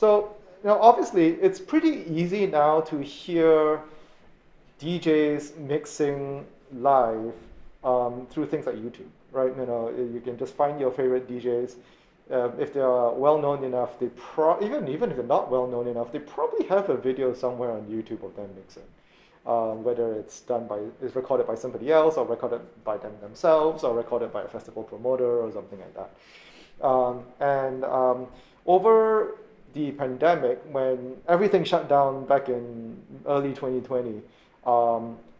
So, obviously, it's pretty easy now to hear DJs mixing live through things like YouTube, right? You can just find your favorite DJs. If they are well known enough, even if they're not well known enough, they probably have a video somewhere on YouTube of them mixing. Whether it's recorded by somebody else, or recorded by them themselves, or recorded by a festival promoter, or something like that. Over the pandemic, when everything shut down back in early 2020,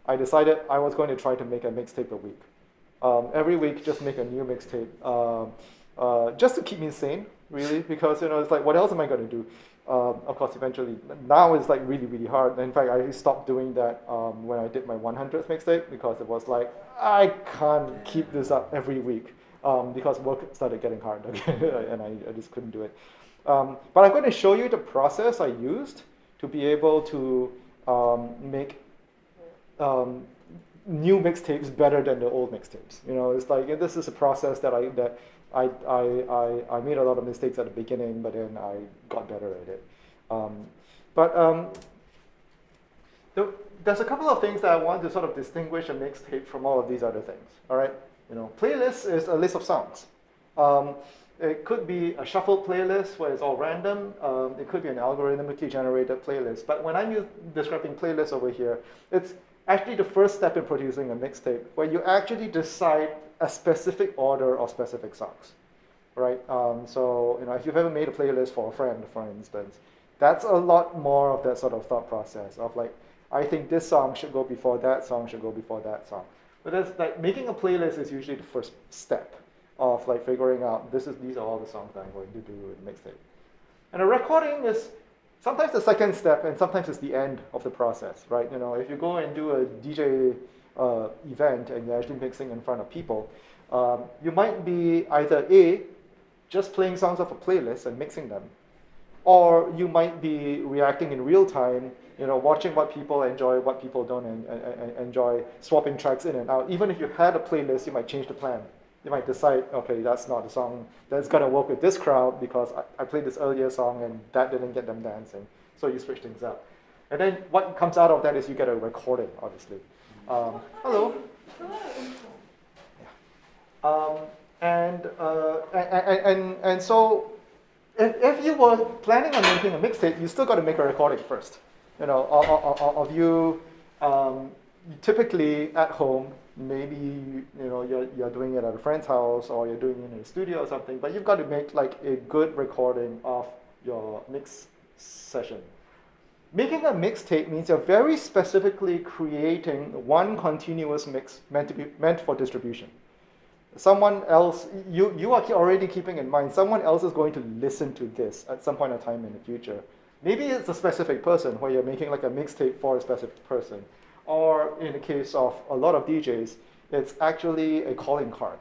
I decided I was going to try to make a mixtape a week. Every week, just make a new mixtape, just to keep me sane, really, because it's like, what else am I going to do? Of course, eventually, now it's like really, really hard. In fact, I stopped doing that when I did my 100th mixtape, because it was like, I can't keep this up every week, because work started getting hard again, and I just couldn't do it. But I'm going to show you the process I used to be able to make new mixtapes better than the old mixtapes. It's like, this is a process that I made a lot of mistakes at the beginning, but then I got better at it. There's a couple of things that I want to sort of distinguish a mixtape from all of these other things. All right, playlist is a list of songs. It could be a shuffled playlist where it's all random. It could be an algorithmically generated playlist. But when I'm describing playlists over here, it's actually the first step in producing a mixtape, where you actually decide a specific order of specific songs, right? So if you've ever made a playlist for a friend, for instance, that's a lot more of that sort of thought process of like, I think this song should go before that song, should go before that song. But that's like, making a playlist is usually the first step of like figuring out these are all the songs that I'm going to do in the mixtape. And a recording is sometimes the second step, and sometimes it's the end of the process, right? If you go and do a DJ event and you're actually mixing in front of people, you might be either A, just playing songs off a playlist and mixing them, or you might be reacting in real time, watching what people enjoy, what people don't enjoy, swapping tracks in and out. Even if you had a playlist, you might change the plan. You might decide, okay, that's not a song that's going to work with this crowd because I played this earlier song and that didn't get them dancing. So you switch things up. And then what comes out of that is you get a recording, obviously. Hello. And so if you were planning on making a mixtape, you still got to make a recording first. Of you typically at home. Maybe you're doing it at a friend's house, or you're doing it in a studio or something, but you've got to make like a good recording of your mix session. Making a mixtape means you're very specifically creating one continuous mix meant for distribution. Someone else, you are already keeping in mind, someone else is going to listen to this at some point in time in the future. Maybe it's a specific person where you're making like a mixtape for a specific person. Or in the case of a lot of DJs, it's actually a calling card.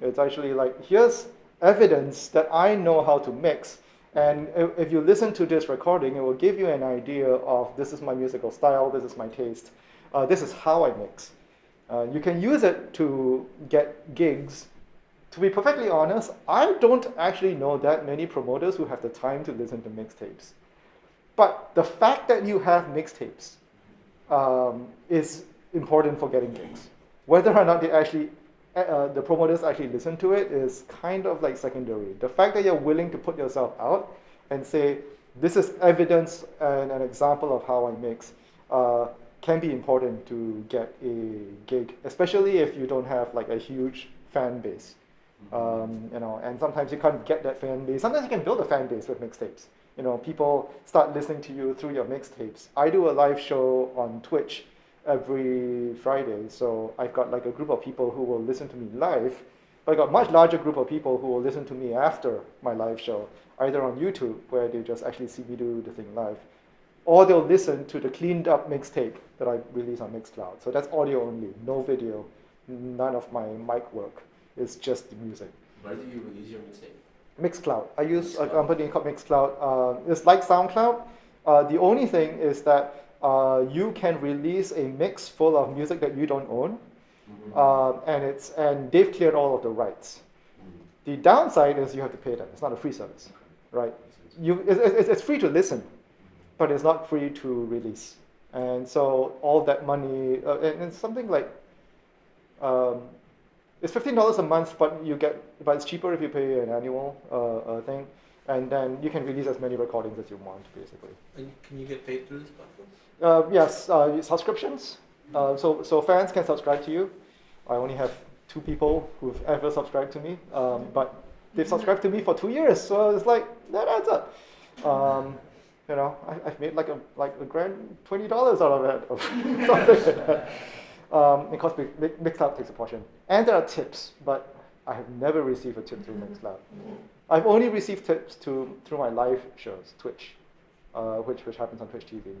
It's actually like, here's evidence that I know how to mix. And if you listen to this recording, it will give you an idea of, this is my musical style, this is my taste, this is how I mix. You can use it to get gigs. To be perfectly honest, I don't actually know that many promoters who have the time to listen to mixtapes. But the fact that you have mixtapes is important for getting gigs. Whether or not the promoters actually listen to it is kind of like secondary. The fact that you're willing to put yourself out and say, this is evidence and an example of how I mix, can be important to get a gig, especially if you don't have like a huge fan base. And sometimes you can't get that fan base. Sometimes you can build a fan base with mixtapes. People start listening to you through your mixtapes. I do a live show on Twitch every Friday, so I've got like a group of people who will listen to me live, but I've got a much larger group of people who will listen to me after my live show, either on YouTube, where they just actually see me do the thing live, or they'll listen to the cleaned up mixtape that I release on Mixcloud. So that's audio only, no video, none of my mic work. It's just the music. Where do you release your mixtape? Mixcloud. I use a company called Mixcloud. It's like SoundCloud. The only thing is that you can release a mix full of music that you don't own, and they've cleared all of the rights. The downside is you have to pay them. It's not a free service, right? it's free to listen, but it's not free to release. And so all that money, and it's something like, it's $15 a month, but it's cheaper if you pay an annual thing, and then you can release as many recordings as you want, basically. And can you get paid through this platform? Yes, subscriptions. So fans can subscribe to you. I only have 2 people who've ever subscribed to me, but they've subscribed to me for 2 years, so it's like that adds up. I've made like a grand $20 out of that, or something like that. Because Mixcloud takes a portion, and there are tips, but I have never received a tip through Mixcloud. I've only received tips through my live shows, Twitch, which happens on Twitch TV.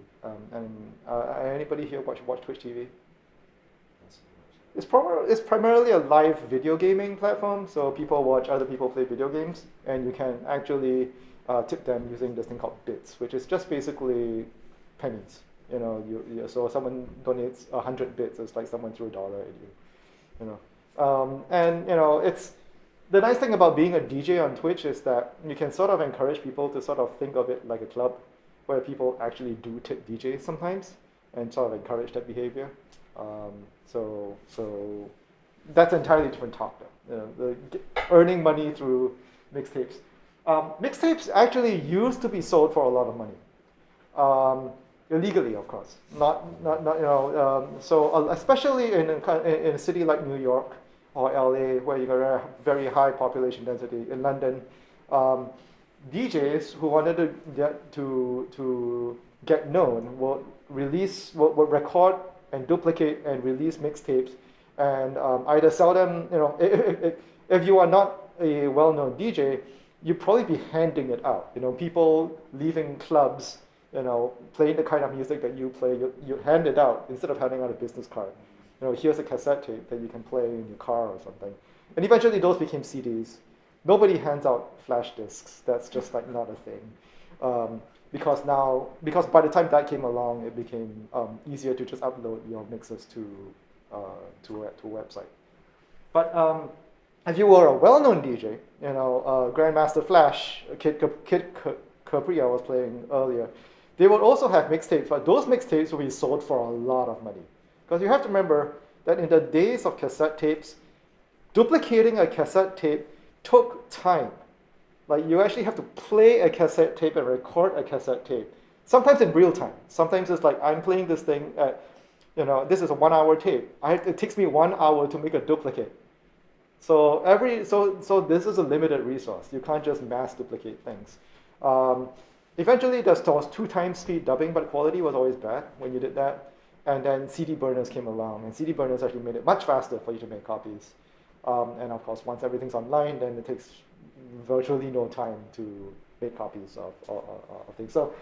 Anybody here watch Twitch TV? It's primarily a live video gaming platform, so people watch other people play video games, and you can actually tip them using this thing called bits, which is just basically pennies. So someone donates 100 bits, it's like someone threw $1 at you. It's the nice thing about being a DJ on Twitch is that you can sort of encourage people to sort of think of it like a club, where people actually do tip DJs sometimes, and sort of encourage that behavior. So that's an entirely different talk, though. Earning money through mixtapes. Mixtapes actually used to be sold for a lot of money. Illegally, of course. So especially in a city like New York or LA, where you got a very high population density, in London, DJs who wanted to get known will record and duplicate and release mixtapes, and either sell them. If you are not a well-known DJ, you'd probably be handing it out. People leaving clubs, playing the kind of music that you play, you hand it out instead of handing out a business card. Here's a cassette tape that you can play in your car or something. And eventually those became CDs. Nobody hands out flash discs. That's just like not a thing. Because by the time that came along, it became easier to just upload your mixes to a website. But if you were a well-known DJ, Grandmaster Flash, Kid Capri I was playing earlier, they would also have mixtapes, but those mixtapes will be sold for a lot of money. Because you have to remember that in the days of cassette tapes, duplicating a cassette tape took time. Like, you actually have to play a cassette tape and record a cassette tape, sometimes in real time. Sometimes it's like, I'm playing this thing at, this is a 1-hour tape. It takes me 1 hour to make a duplicate. So this is a limited resource. You can't just mass duplicate things. Eventually, there was 2 times speed dubbing, but quality was always bad when you did that. And then CD burners came along, and CD burners actually made it much faster for you to make copies. And of course, once everything's online, then it takes virtually no time to make copies of things. So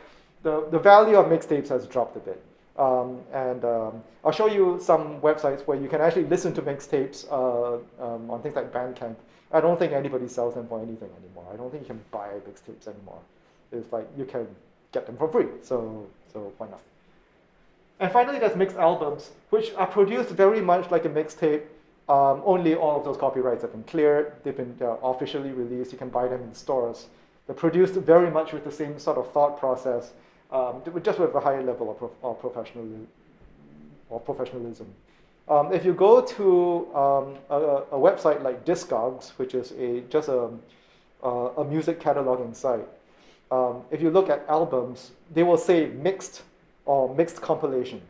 the value of mixtapes has dropped a bit. I'll show you some websites where you can actually listen to mixtapes on things like Bandcamp. I don't think anybody sells them for anything anymore. I don't think you can buy mixtapes anymore. It's like you can get them for free, so why not? And finally, there's mixed albums, which are produced very much like a mixtape. Only all of those copyrights have been cleared. They've been officially released. You can buy them in stores. They're produced very much with the same sort of thought process, just with a higher level of professionalism. If you go to a website like Discogs, which is just a music cataloging site, if you look at albums, they will say mixed or mixed compilation.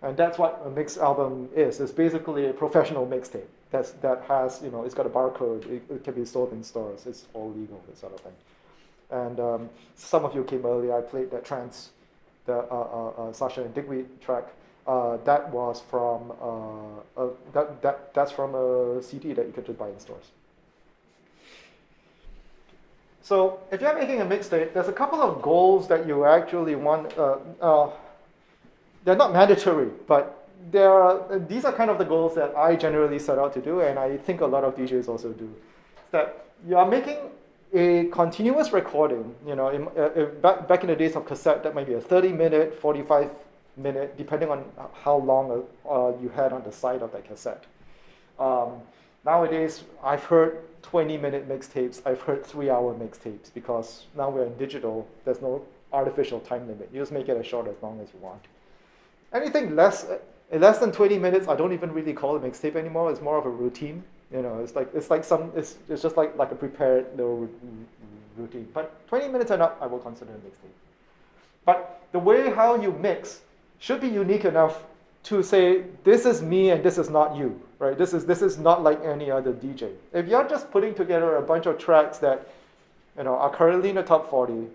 And that's what a mixed album is. It's basically a professional mixtape that has, it's got a barcode. It can be sold in stores. It's all legal, this sort of thing. And some of you came earlier. I played that trance, the Sasha and Digweed track. That was from that's from a CD that you could just buy in stores. So if you're making a mixtape, there's a couple of goals that you actually want. They're not mandatory, but these are kind of the goals that I generally set out to do, and I think a lot of DJs also do. That you are making a continuous recording. Back in the days of cassette, that might be a 30-minute, 45-minute, depending on how long you had on the side of that cassette. Nowadays, I've heard 20-minute mixtapes, I've heard 3-hour mixtapes, because now we're in digital, there's no artificial time limit. You just make it as short as long as you want. Anything less than 20 minutes, I don't even really call it mixtape anymore. It's more of a routine. You know, it's just like a prepared little routine. But 20 minutes and up, I will consider a mixtape. But the way how you mix should be unique enough to say, this is me and this is not you, right? This is not like any other DJ. If you're just putting together a bunch of tracks that, you know, are currently in the top 40,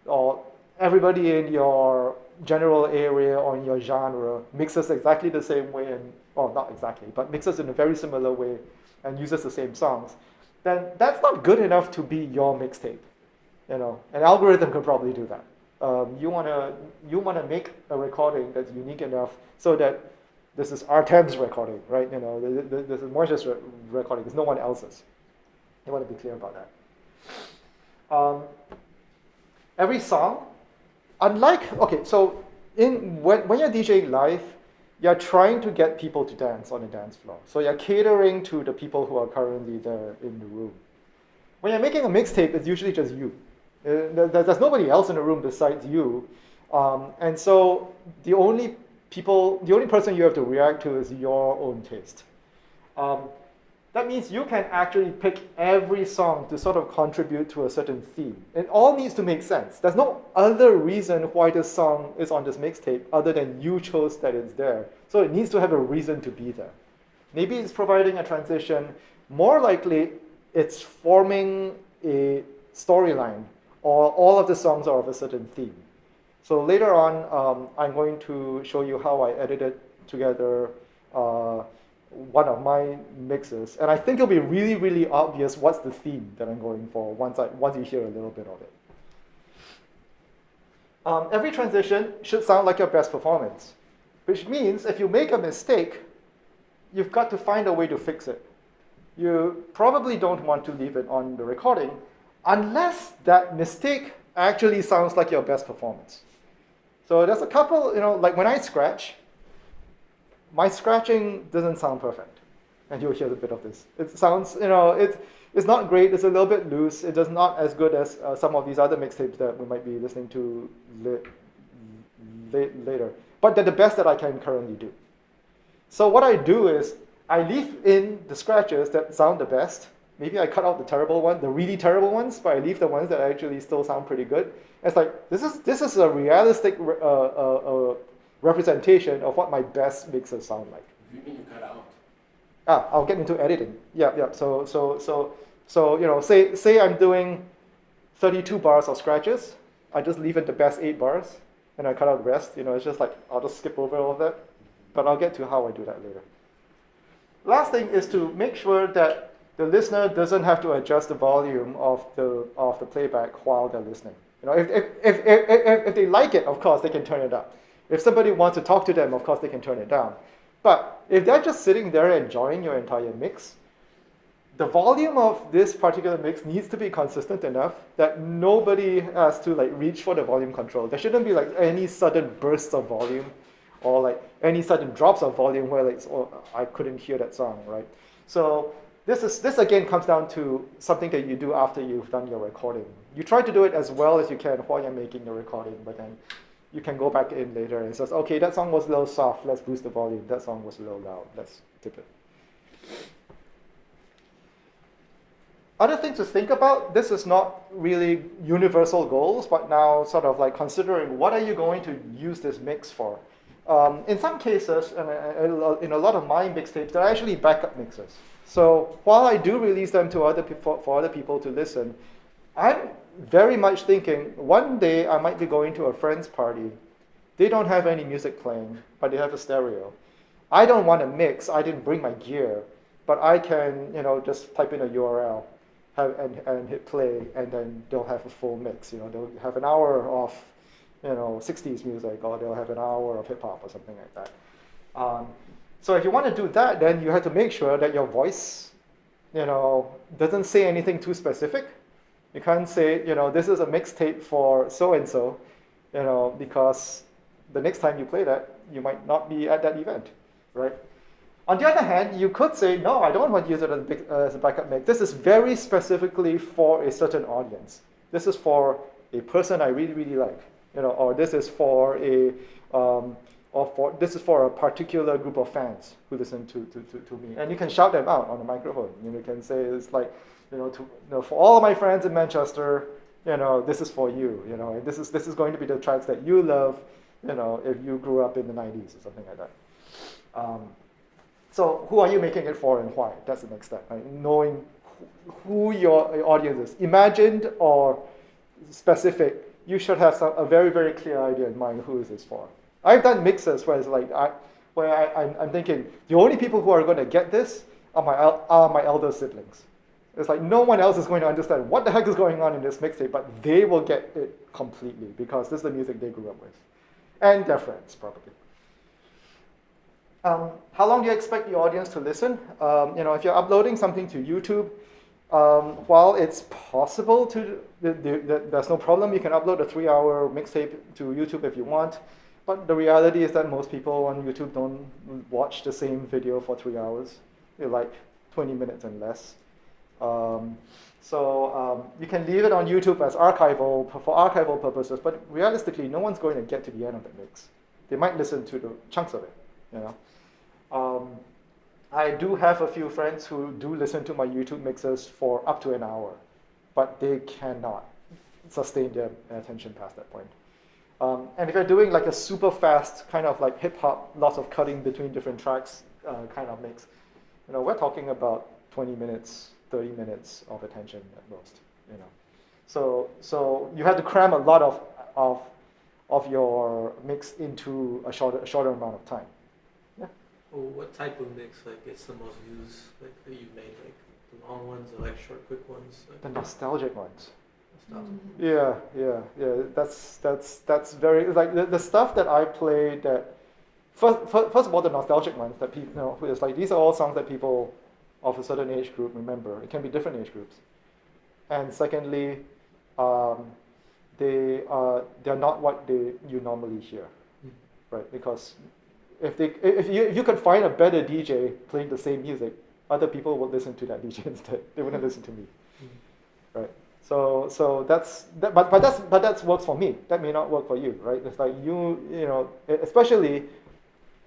or everybody in your general area or in your genre mixes exactly the same way, and, well, not exactly, but mixes in a very similar way and uses the same songs, then that's not good enough to be your mixtape. You know, an algorithm could probably do that. You wanna make a recording that's unique enough so that this is Artem's recording, right? You know, this is Marsha's recording. It's no one else's. You want to be clear about that. Every song, so when you're DJing live, you're trying to get people to dance on the dance floor. So you're catering to the people who are currently there in the room. When you're making a mixtape, it's usually just you. There's nobody else in the room besides you. And so the only person you have to react to is your own taste. That means you can actually pick every song to sort of contribute to a certain theme. It all needs to make sense. There's no other reason why this song is on this mixtape other than you chose that it's there. So it needs to have a reason to be there. Maybe it's providing a transition. More likely, it's forming a storyline, or all of the songs are of a certain theme. So later on, I'm going to show you how I edited together one of my mixes, and I think it'll be really, really obvious what's the theme that I'm going for once you hear a little bit of it. Every transition should sound like your best performance, which means if you make a mistake, you've got to find a way to fix it. You probably don't want to leave it on the recording unless that mistake actually sounds like your best performance. So there's a couple, you know, like when I scratch, my scratching doesn't sound perfect. And you'll hear a bit of this. It sounds, you know, it's not great. It's a little bit loose. It does not as good as some of these other mixtapes that we might be listening to later. But they're the best that I can currently do. So what I do is I leave in the scratches that sound the best. Maybe I cut out the terrible one, the really terrible ones, but I leave the ones that actually still sound pretty good. It's like, this is a realistic representation of what my best mixes sound like. What do you mean you cut out? I'll get into editing. Yeah. So you know, say I'm doing 32 bars of scratches. I just leave in the best 8 bars, and I cut out the rest. You know, it's just like I'll just skip over all of that. But I'll get to how I do that later. Last thing is to make sure that the listener doesn't have to adjust the volume of the playback while they're listening. You know, if they like it, of course they can turn it up. If somebody wants to talk to them, of course they can turn it down. But if they're just sitting there enjoying your entire mix, the volume of this particular mix needs to be consistent enough that nobody has to like reach for the volume control. There shouldn't be like any sudden bursts of volume or like any sudden drops of volume where like, oh, I couldn't hear that song, right? So this again comes down to something that you do after you've done your recording. You try to do it as well as you can while you're making the recording, but then you can go back in later and says, okay, that song was a little soft, let's boost the volume. That song was a little loud, let's tip it. Other things to think about, this is not really universal goals, but now sort of like considering what are you going to use this mix for. In some cases, and in a lot of my mixtapes, they're actually backup mixes. So while I do release them to for other people to listen, I'm very much thinking one day I might be going to a friend's party. They don't have any music playing, but they have a stereo. I don't want to mix. I didn't bring my gear, but I can, you know, just type in a URL and hit play, and then they'll have a full mix. You know, they'll have an hour of, you know, 60s music, or they'll have an hour of hip hop or something like that. So if you want to do that, then you have to make sure that your voice, you know, doesn't say anything too specific. You can't say, you know, this is a mixtape for so-and-so, you know, because the next time you play that, you might not be at that event, right? On the other hand, you could say, no, I don't want to use it as a backup mix. This is very specifically for a certain audience. This is for a person I really, really like, or this is for this is for a particular group of fans who listen to me. And you can shout them out on the microphone. You can say, it's like, for all of my friends in Manchester, this is for you. And this is going to be the tracks that you love, if you grew up in the 90s or something like that. So who are you making it for and why? That's the next step, right? Knowing who your audience is, imagined or specific. You should have a very, very clear idea in mind who is this for. I've done mixes where it's like I'm thinking the only people who are going to get this are my elder siblings. It's like no one else is going to understand what the heck is going on in this mixtape, but they will get it completely because this is the music they grew up with, and their friends probably. How long do you expect the audience to listen? If you're uploading something to YouTube, while it's possible to, there's no problem. You can upload a 3-hour mixtape to YouTube if you want. But the reality is that most people on YouTube don't watch the same video for 3 hours. They like 20 minutes and less. So you can leave it on YouTube as archival for archival purposes. But realistically, no one's going to get to the end of the mix. They might listen to the chunks of it. I do have a few friends who do listen to my YouTube mixes for up to an hour, but they cannot sustain their attention past that point. And if you're doing like a super fast kind of like hip hop, lots of cutting between different tracks kind of mix, we're talking about 20 minutes, 30 minutes of attention at most. So you have to cram a lot of your mix into a shorter amount of time. Well, what type of mix gets the most views that you've made? Like the long ones or like short, quick ones? The nostalgic ones. Nostalgic. Yeah. That's very like the stuff that I play. That first of all, the nostalgic ones that people it's like these are all songs that people of a certain age group remember. It can be different age groups. And secondly, they're not what you normally hear, right? Because if you could find a better DJ playing the same music, other people would listen to that DJ instead. They wouldn't listen to me, right? So but that works for me. That may not work for you, right? It's like especially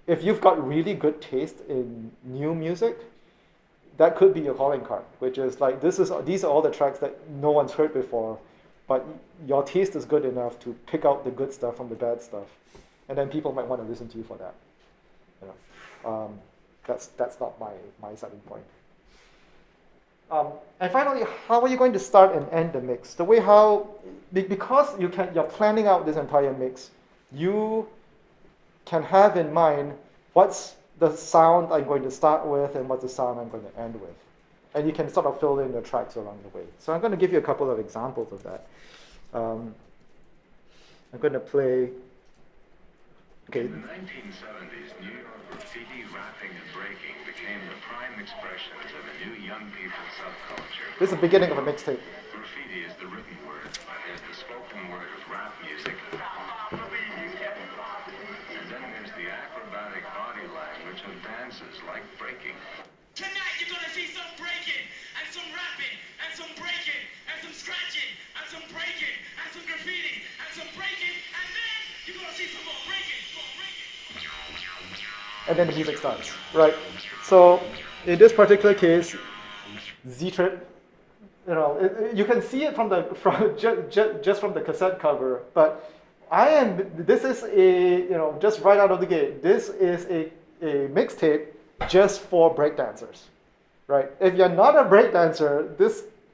if you've got really good taste in new music, that could be your calling card, which is like these are all the tracks that no one's heard before, but your taste is good enough to pick out the good stuff from the bad stuff, and then people might want to listen to you for that. That's not my starting point. And finally, how are you going to start and end the mix? The way because you're planning out this entire mix, you can have in mind what's the sound I'm going to start with and what's the sound I'm going to end with. And you can sort of fill in the tracks along the way. So I'm going to give you a couple of examples of that. I'm going to play. Okay. In the 1970s, New York graffiti, rapping, and breaking became the prime expressions of a new young people's subculture. This is the beginning of a mixtape. Graffiti is the written word, that is the spoken word of rap music. And then there's the acrobatic body language of dances like breaking. Tonight you're gonna see some breaking, and some rapping, and some breaking, and some scratching, and some breaking, and some graffiti, and some breaking, and then you're gonna see some more breaking. And then the music starts, right? So in this particular case, Z-Trip, you can see it just from the cassette cover, but this is just right out of the gate, this is a mixtape just for breakdancers, right? If you're not a breakdancer,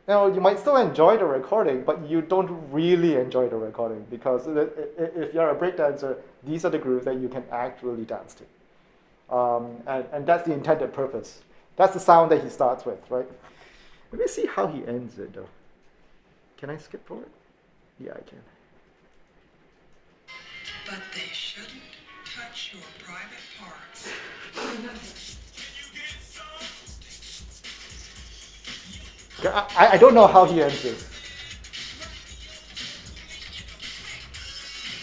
you might still enjoy the recording, but you don't really enjoy the recording because if you're a breakdancer, these are the grooves that you can actually dance to. And that's the intended purpose. That's the sound that he starts with, right? Let me see how he ends it, though. Can I skip forward? Yeah, I can. But they shouldn't touch your private parts. I don't know how he ends this.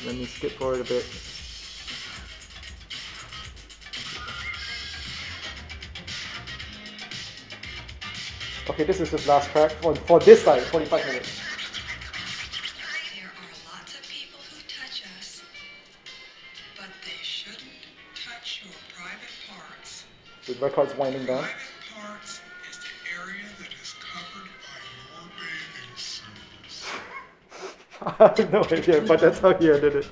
Let me skip forward a bit. Okay, this is the last track for this side, 45 minutes. There are lots of people who touch us, but they shouldn't touch your private parts. The record's winding down. Private parts is the area that is covered by your bathing suits. I have no idea, but that's how he ended it.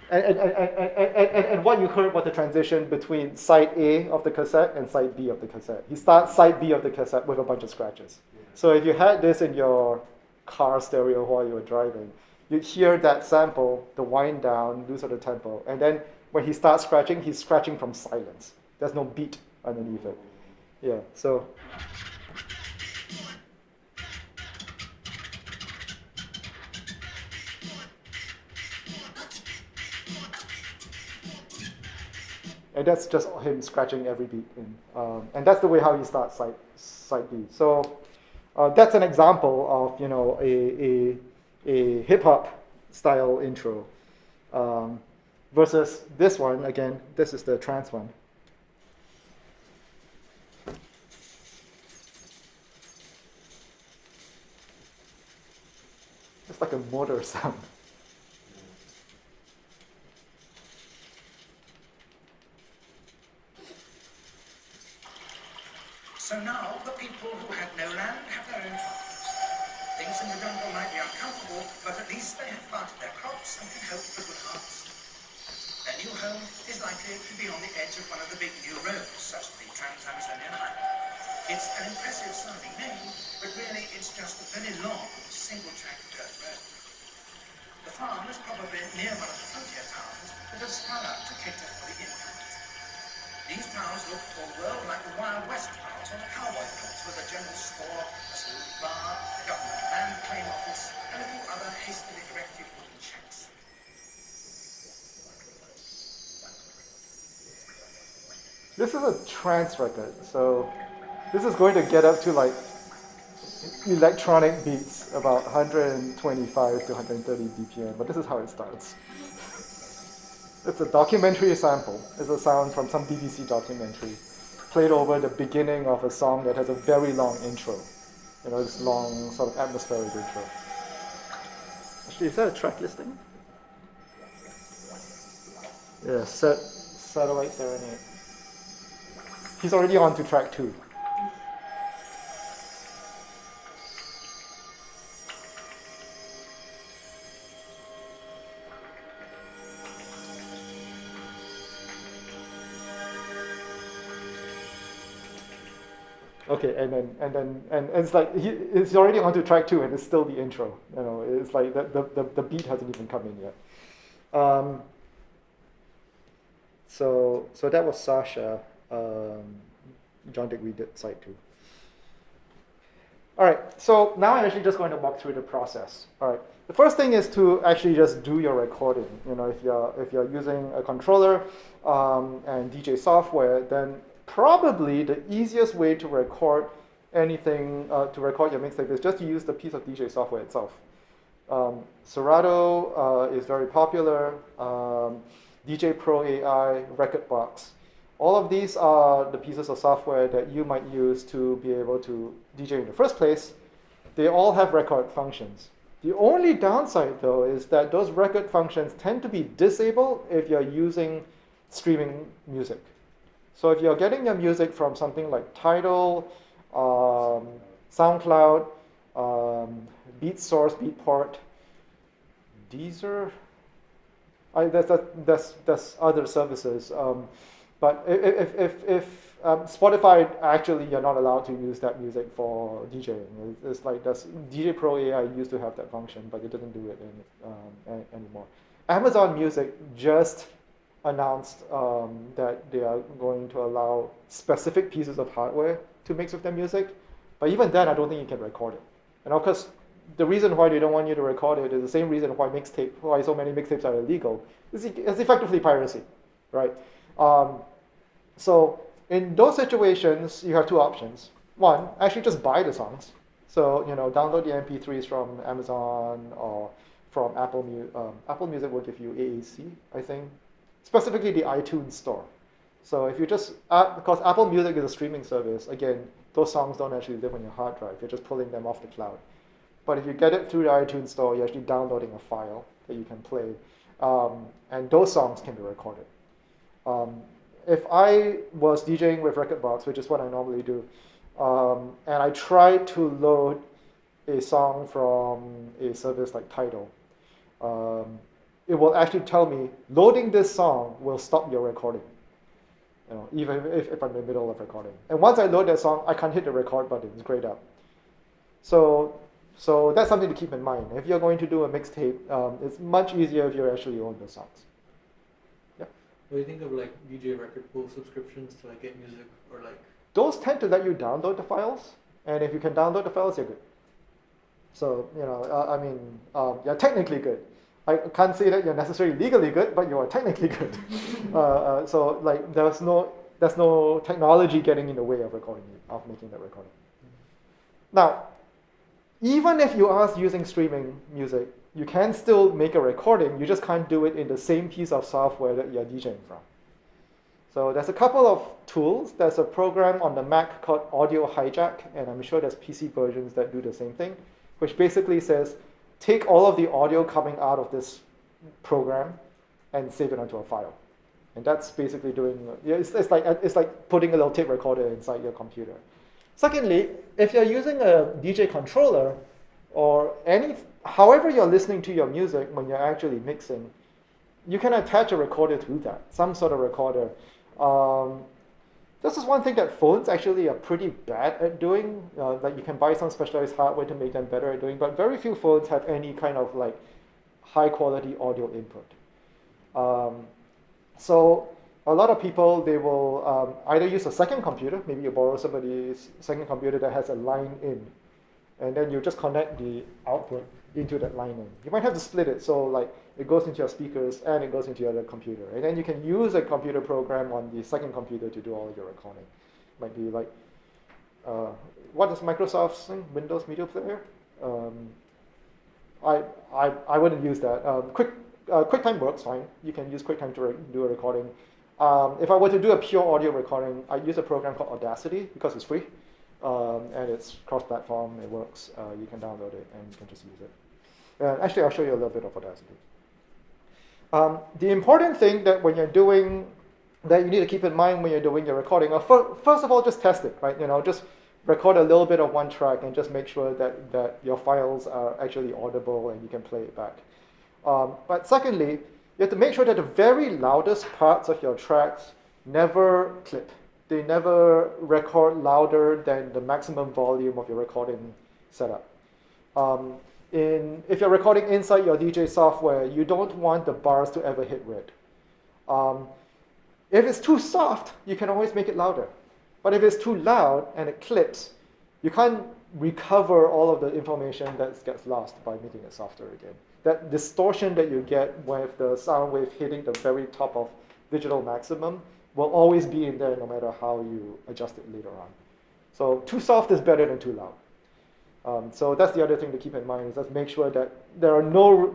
And what you heard was the transition between side A of the cassette and side B of the cassette. He starts side B of the cassette with a bunch of scratches. So if you had this in your car stereo while you were driving, you'd hear that sample, the wind down, lose of the tempo, and then when he starts scratching, he's scratching from silence. There's no beat underneath it. Yeah, so. And that's just him scratching every beat in. And that's the way how he starts side B. So that's an example of, you know, a hip hop style intro. Versus this one, again, this is the trance one. It's like a motor sound. So now, the people who had no land have their own farms. Things in the jungle might be uncomfortable, but at least they have planted their crops and can hope for good harvest. Their new home is likely to be on the edge of one of the big new roads, such as the Trans-Amazonian Highway. It's an impressive sounding name, but really it's just a very long, single-track dirt road. The farm is probably near one of the frontier towns that have sprung up to cater for the incomers. These towns look for the world like the Wild West towns on the cowboy films, with a general store, a saloon bar, a government land claim office, and a few other hastily erected wooden shacks. This is a trance record, so this is going to get up to like electronic beats, about 125 to 130 BPM, but this is how it starts. It's a documentary sample. It's a sound from some BBC documentary, played over the beginning of a song that has a very long intro. You know, this long sort of atmospheric intro. Actually, is that a track listing? Yeah, Satellite Serenade. He's already on to track 2. Okay, and it's like it's already on to track 2, and it's still the intro. You know, it's like the beat hasn't even come in yet. So that was Sasha. John Dick, we did side 2. All right, so now I'm actually just going to walk through the process. All right, the first thing is to actually just do your recording. You know, if you're using a controller and DJ software, then probably the easiest way to record anything, to record your mixtape, is just to use the piece of DJ software itself. Serato is very popular. DJ Pro AI, Rekordbox. All of these are the pieces of software that you might use to be able to DJ in the first place. They all have record functions. The only downside, though, is that those record functions tend to be disabled if you're using streaming music. So if you're getting your music from something like Tidal, SoundCloud, BeatSource, Beatport, Deezer, there's other services. But if Spotify, actually, you're not allowed to use that music for DJing. It's like DJ Pro AI used to have that function, but it doesn't do it anymore. Amazon Music just announced that they are going to allow specific pieces of hardware to mix with their music, but even then, I don't think you can record it. And of course, the reason why they don't want you to record it is the same reason why so many mixtapes are illegal. It's effectively piracy, right? So in those situations, you have two options. One, actually just buy the songs. So, you know, download the MP3s from Amazon or from Apple Music. Apple Music will give you AAC, I think. Specifically the iTunes store. So if you just, because Apple Music is a streaming service, again, those songs don't actually live on your hard drive. You're just pulling them off the cloud. But if you get it through the iTunes store, you're actually downloading a file that you can play. And those songs can be recorded. If I was DJing with Rekordbox, which is what I normally do, and I tried to load a song from a service like Tidal, it will actually tell me, loading this song will stop your recording, even if I'm in the middle of recording. And once I load that song, I can't hit the record button. It's grayed out. So that's something to keep in mind. If you're going to do a mixtape, it's much easier if you actually own the songs. Yeah. What do you think of like DJ record pool subscriptions to like get music or like? Those tend to let you download the files, and if you can download the files, you're good. So you're technically good. I can't say that you're necessarily legally good, but you are technically good. So like there's no technology getting in the way of making that recording. Now, even if you are using streaming music, you can still make a recording. You just can't do it in the same piece of software that you're DJing from. So there's a couple of tools. There's a program on the Mac called Audio Hijack, and I'm sure there's PC versions that do the same thing, which basically says, take all of the audio coming out of this program and save it onto a file. And that's basically doing, it's like putting a little tape recorder inside your computer. Secondly, if you're using a DJ controller or however you're listening to your music when you're actually mixing, you can attach a recorder to that, some sort of recorder. This is one thing that phones actually are pretty bad at doing. Like you can buy some specialized hardware to make them better at doing, but very few phones have any kind of like high quality audio input. So a lot of people, they will either use a second computer, maybe you borrow somebody's second computer that has a line in, and then you just connect the output into that line in. You might have to split it, so like it goes into your speakers and it goes into your other computer. And then you can use a computer program on the second computer to do all of your recording. Might be like, what is Microsoft's thing? Windows Media Player? I wouldn't use that. QuickTime works fine. You can use QuickTime to do a recording. If I were to do a pure audio recording, I use a program called Audacity because it's free. And it's cross-platform, it works. You can download it and you can just use it. Actually, I'll show you a little bit of Audacity. The important thing that when you're doing, that you need to keep in mind when you're doing your recording, first of all, just test it, right? Just record a little bit of one track and just make sure that your files are actually audible and you can play it back. But secondly, you have to make sure that the very loudest parts of your tracks never clip. They never record louder than the maximum volume of your recording setup. If you're recording inside your DJ software, you don't want the bars to ever hit red. If it's too soft, you can always make it louder. But if it's too loud and it clips, you can't recover all of the information that gets lost by making it softer again. That distortion that you get with the sound wave hitting the very top of digital maximum will always be in there no matter how you adjust it later on. So too soft is better than too loud. So that's the other thing to keep in mind, is just make sure that there are no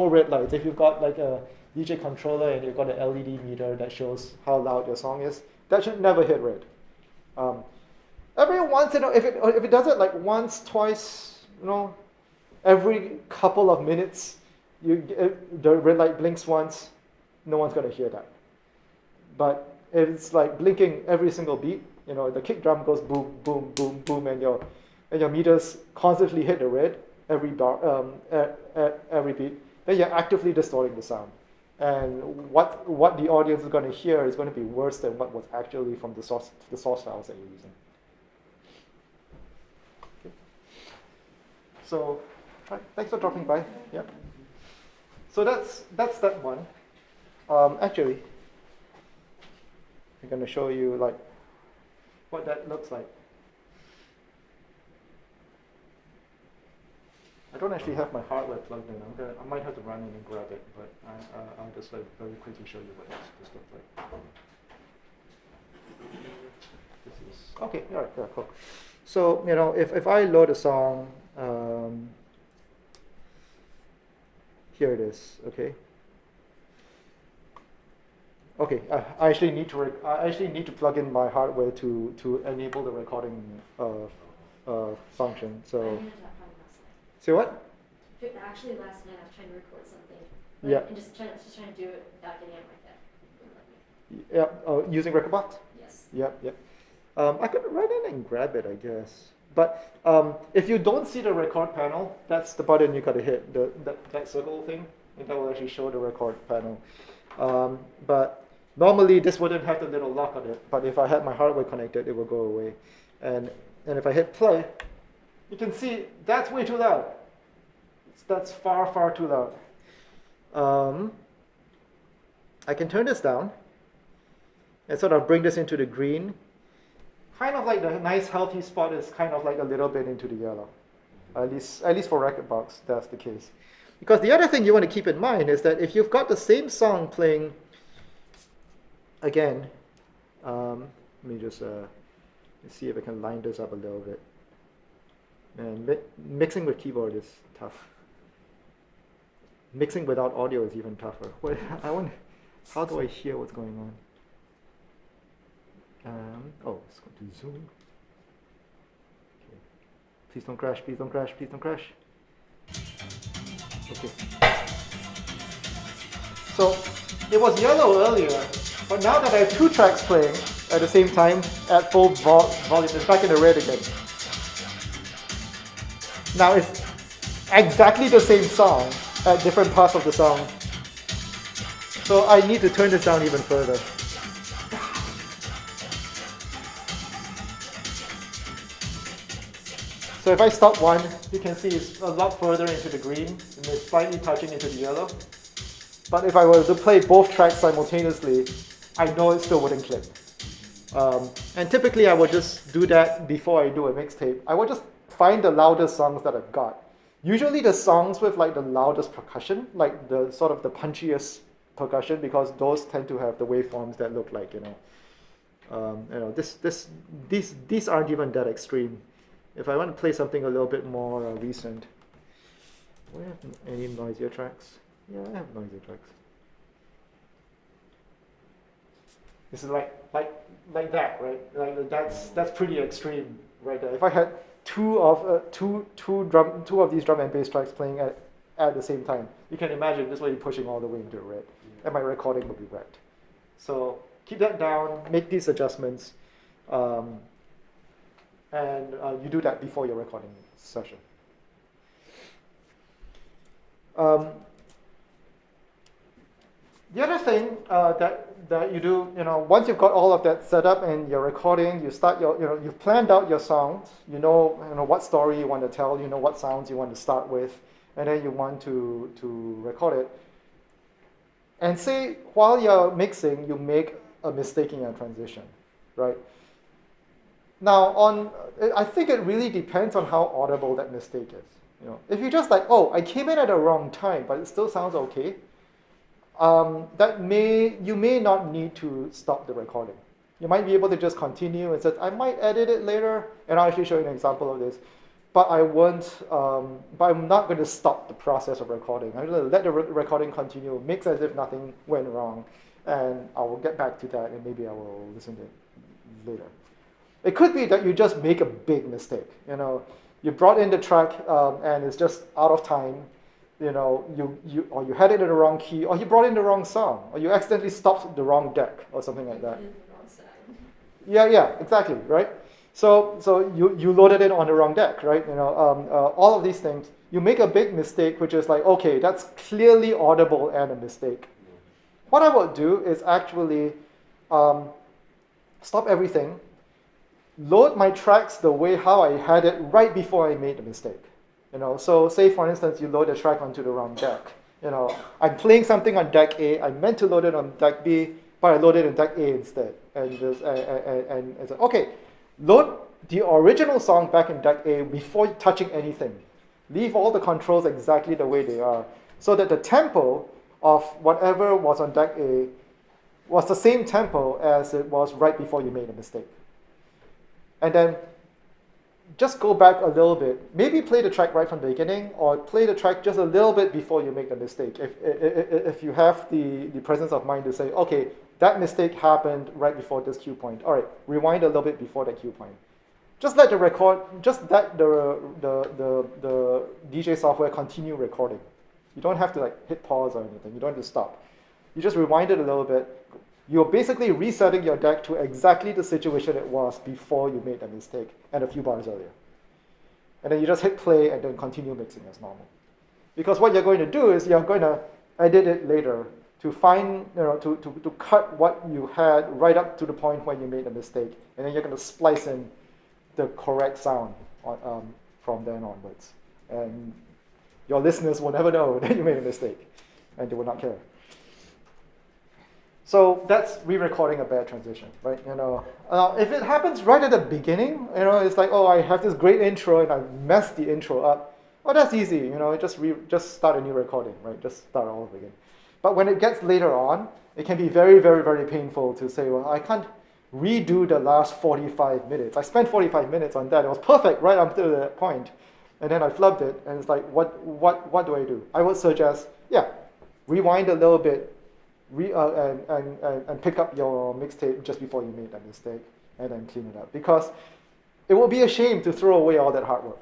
red lights. If you've got like a DJ controller and you've got an LED meter that shows how loud your song is, that should never hit red. Every once in a, if it does it like once, twice, every couple of minutes, the red light blinks once, no one's going to hear that. But if it's like blinking every single beat, the kick drum goes boom, boom, boom, boom, and your meters constantly hit the red every bar, at every beat, then you're actively distorting the sound. And what the audience is going to hear is going to be worse than what was actually from the source files that you're using. Okay. So, right, thanks for dropping by. Yeah. So that's step one. Actually, I'm going to show you like what that looks like. I don't actually have my hardware plugged in. I might have to run in and grab it, but I'll just like very quickly show you what this looks like. This is okay. All right, yeah, cool. So if I load a song, here it is. Okay. Okay, I actually need to plug in my hardware to enable the recording function. So. I ended up probably last night. Say what? Actually, last night I was trying to record something. Yeah. And just trying to do it without getting on my bed. Yeah. Using Rekordbox. Yes. Yep. Yep. I could run in and grab it, I guess. But if you don't see the record panel, that's the button you gotta hit. That circle thing, and that will actually show the record panel. But normally this wouldn't have the little lock on it. But if I had my hardware connected, it will go away. And if I hit play, you can see that's way too loud. That's far too loud. I can turn this down and sort of bring this into the green. Kind of like the nice healthy spot is kind of like a little bit into the yellow. At least for Rekordbox, that's the case. Because the other thing you want to keep in mind is that if you've got the same song playing again, let me just let's see if I can line this up a little bit. And mixing with keyboard is tough. Mixing without audio is even tougher. How do I hear what's going on? Let's go to Zoom. Okay. Please don't crash, please don't crash, please don't crash. Okay. So it was yellow earlier, but now that I have two tracks playing at the same time at full volume, it's back in the red again. Now it's exactly the same song at different parts of the song. So I need to turn this down even further. So if I stop one, you can see it's a lot further into the green and it's slightly touching into the yellow. But if I were to play both tracks simultaneously, I know it still wouldn't click. And typically I would just do that before I do a mixtape. I would just find the loudest songs that I've got. Usually the songs with like the loudest percussion, like the sort of the punchiest percussion, because those tend to have the waveforms that look like, these aren't even that extreme. If I want to play something a little bit more recent, do I have any noisier tracks? Yeah, I have noisier tracks. This is like that, right? Like that's pretty extreme right there. If I had two of these drum and bass tracks playing at the same time, you can imagine this will be pushing all the way into the red, and my recording will be red. So keep that down, make these adjustments. And you do that before your recording session. The other thing that you do, once you've got all of that set up and you're recording, you start you've planned out your songs, you know what story you want to tell, you know what sounds you want to start with, and then you want to record it. And say while you're mixing, you make a mistake in your transition, right? Now, I think it really depends on how audible that mistake is. If you're just like, I came in at the wrong time, but it still sounds okay, you may not need to stop the recording. You might be able to just continue and say, I might edit it later, and I'll actually show you an example of this. But I won't. But I'm not going to stop the process of recording. I'm going to let the recording continue, mix as if nothing went wrong, and I will get back to that, and maybe I will listen to it later. It could be that you just make a big mistake. You brought in the track and it's just out of time. Or you had it in the wrong key, or you brought in the wrong song, or you accidentally stopped the wrong deck, or something like that. Yeah, exactly, right? So you loaded it on the wrong deck, right? All of these things. You make a big mistake, which is like, okay, that's clearly audible and a mistake. What I would do is actually stop everything. Load my tracks the way how I had it right before I made the mistake. So say for instance you load a track onto the wrong deck. I'm playing something on deck A. I meant to load it on deck B, but I loaded on deck A instead. And it's like, okay, load the original song back in deck A before touching anything. Leave all the controls exactly the way they are, so that the tempo of whatever was on deck A was the same tempo as it was right before you made a mistake. And then just go back a little bit. Maybe play the track right from the beginning, or play the track just a little bit before you make the mistake. If you have the presence of mind to say, okay, that mistake happened right before this cue point. All right, rewind a little bit before that cue point. Just let the DJ software continue recording. You don't have to like hit pause or anything. You don't have to stop. You just rewind it a little bit. You're basically resetting your deck to exactly the situation it was before you made the mistake and a few bars earlier. And then you just hit play and then continue mixing as normal. Because what you're going to do is you're going to edit it later to find, to cut what you had right up to the point when you made the mistake. And then you're going to splice in the correct sound from then onwards. And your listeners will never know that you made a mistake, and they will not care. So that's re-recording a bad transition, right? If it happens right at the beginning, it's like, oh, I have this great intro and I messed the intro up. Oh, that's easy, just start a new recording, right? Just start all over again. But when it gets later on, it can be very, very, very painful to say, well, I can't redo the last 45 minutes. I spent 45 minutes on that. It was perfect right up to that point. And then I flubbed it, and it's like, what do I do? I would suggest, rewind a little bit, and pick up your mixtape just before you made that mistake, and then clean it up. Because it would be a shame to throw away all that hard work,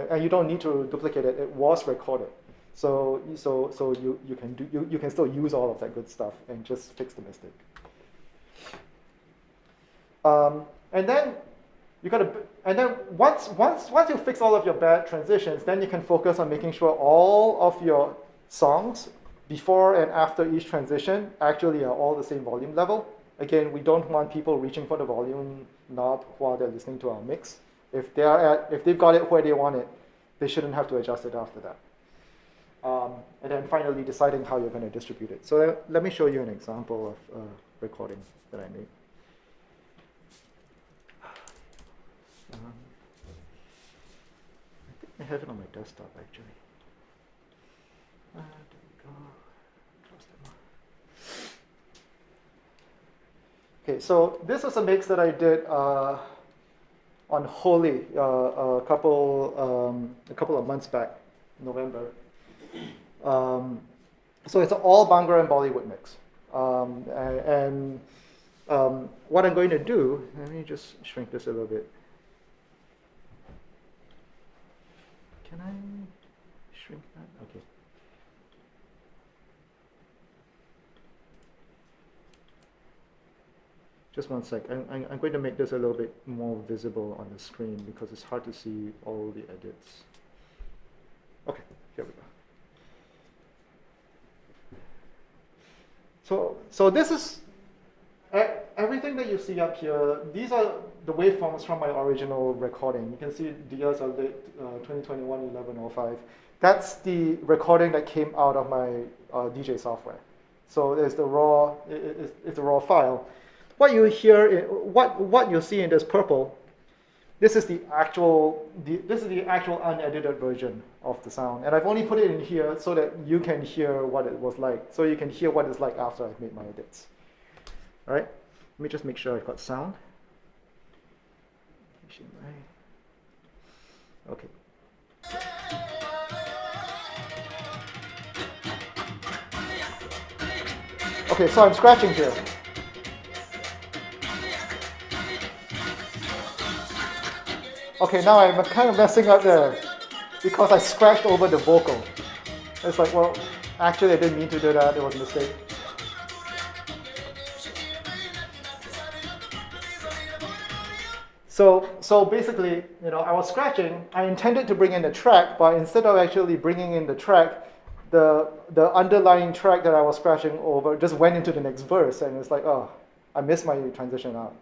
and you don't need to duplicate it. It was recorded, so you can still use all of that good stuff and just fix the mistake. And then once you fix all of your bad transitions, then you can focus on making sure all of your songs before and after each transition actually are all the same volume level. Again, we don't want people reaching for the volume knob while they're listening to our mix. If they've got it where they want it, they shouldn't have to adjust it after that. And then finally deciding how you're going to distribute it. So let me show you an example of a recording that I made. I have it on my desktop actually. There we go. Close them. Okay, so this was a mix that I did on Holy a couple of months back, November. So it's an all Bhangra and Bollywood mix. What I'm going to do, let me just shrink this a little bit. Can I shrink that? Okay. Just one sec. I'm going to make this a little bit more visible on the screen because it's hard to see all the edits. Okay, here we go. So this is everything that you see up here. These are the waveforms from my original recording. You can see the years are late 2021 11/05. That's the recording that came out of my DJ software. So there's the raw. It's a raw file. What you hear, what you see in this purple, this is the actual unedited version of the sound, and I've only put it in here so that you can hear what it was like. So you can hear what it's like after I've made my edits. All right, let me just make sure I've got sound. Okay. Okay, so I'm scratching here. Okay, now I'm kind of messing up there because I scratched over the vocal. It's like, well, actually I didn't mean to do that, it was a mistake. So basically, I was scratching. I intended to bring in the track, but instead of actually bringing in the track, the underlying track that I was scratching over just went into the next verse, and it's like, oh, I missed my transition out,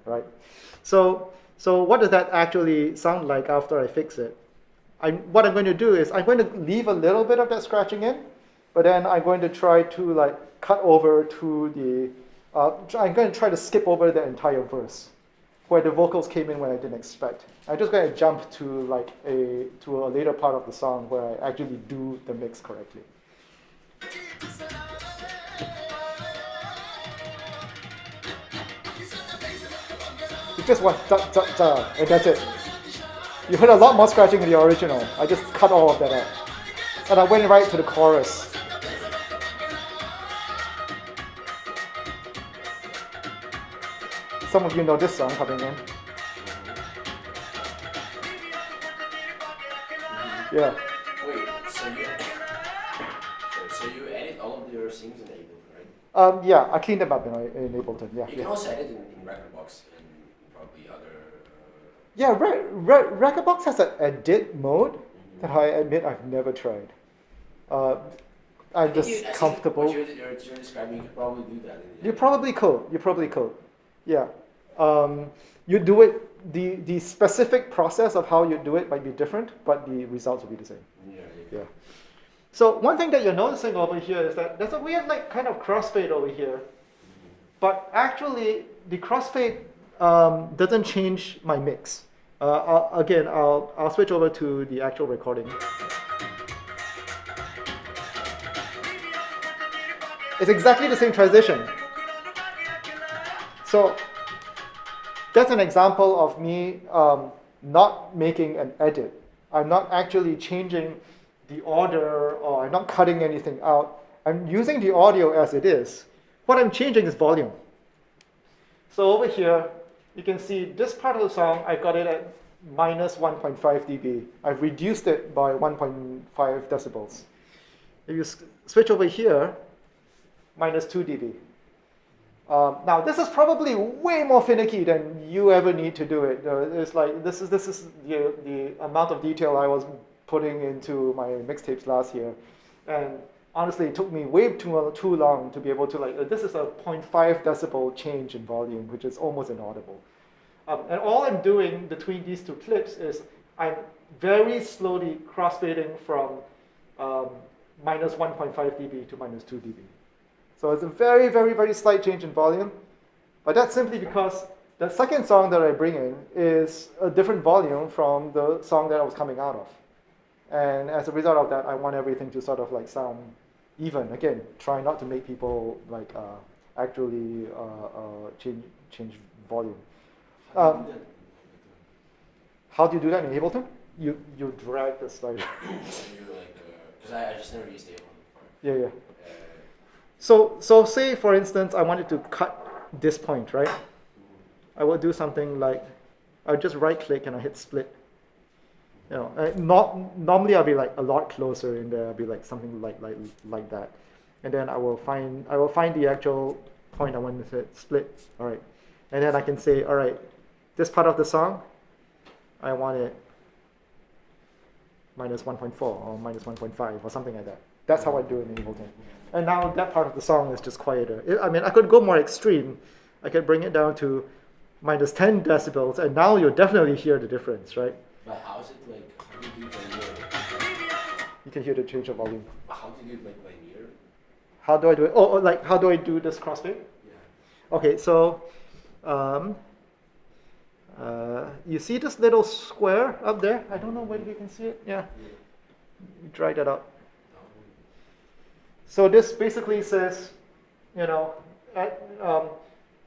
right? So what does that actually sound like after I fix it? What I'm going to do is I'm going to leave a little bit of that scratching in, but then I'm going to try to cut over to the. I'm going to try to skip over the entire verse, where the vocals came in when I didn't expect. I'm just going to jump to a later part of the song where I actually do the mix correctly. It's just one da da da, and that's it. You heard a lot more scratching in the original. I just cut all of that out, and I went right to the chorus. some of you know this song coming in. Yeah. Wait, so you edit all of your things in Ableton, right? Yeah, I cleaned them up in Ableton. Yeah. You can also edit in Recordbox and probably other. Yeah, Recordbox has an edit mode that I admit I've never tried. I'm just comfortable. What you're describing, you could probably do that. You probably could. Yeah. You do it. The specific process of how you do it might be different, but the results will be the same. Yeah. So one thing that you're noticing over here is that there's a weird like kind of crossfade over here, but actually the crossfade doesn't change my mix. I'll switch over to the actual recording. It's exactly the same transition. So that's an example of me not making an edit. I'm not actually changing the order, or I'm not cutting anything out. I'm using the audio as it is. What I'm changing is volume. So over here, you can see this part of the song, I got it at minus 1.5 dB. I've reduced it by 1.5 decibels. If you switch over here, minus 2 dB. Now this is probably way more finicky than you ever need to do it. It's like this is the amount of detail I was putting into my mixtapes last year, and honestly, it took me way too long to be able to like. This is a 0.5 decibel change in volume, which is almost inaudible. And all I'm doing between these two clips is I'm very slowly crossfading from minus 1.5 dB to minus 2 dB. So it's a very, very, very slight change in volume, but that's simply because the second song that I bring in is a different volume from the song that I was coming out of. And as a result of that, I want everything to sort of like sound even. Again, try not to make people like actually change volume. How do you do that in Ableton? You drag the slider. Because I just never used Ableton before. Yeah. So say for instance I wanted to cut this point, right? I will do something like I'll just right click and I hit split. You know, normally I'll be like a lot closer in there. I'll be like something like that, and then I will find the actual point I want to hit split. All right, and then I can say, all right, this part of the song, I want it minus 1.4 or minus 1.5 or something like that. That's how I do it in Ableton. And now that part of the song is just quieter. I mean, I could go more extreme. I could bring it down to minus 10 decibels, and now you'll definitely hear the difference, right? But how is it like, how do you do it linear? You can hear the change of volume. How do you do it like linear? How do I do it? Oh, like how do I do this crossfade? Yeah. Okay, so you see this little square up there? I don't know whether you can see it. Yeah. You drag that up. So this basically says, you know,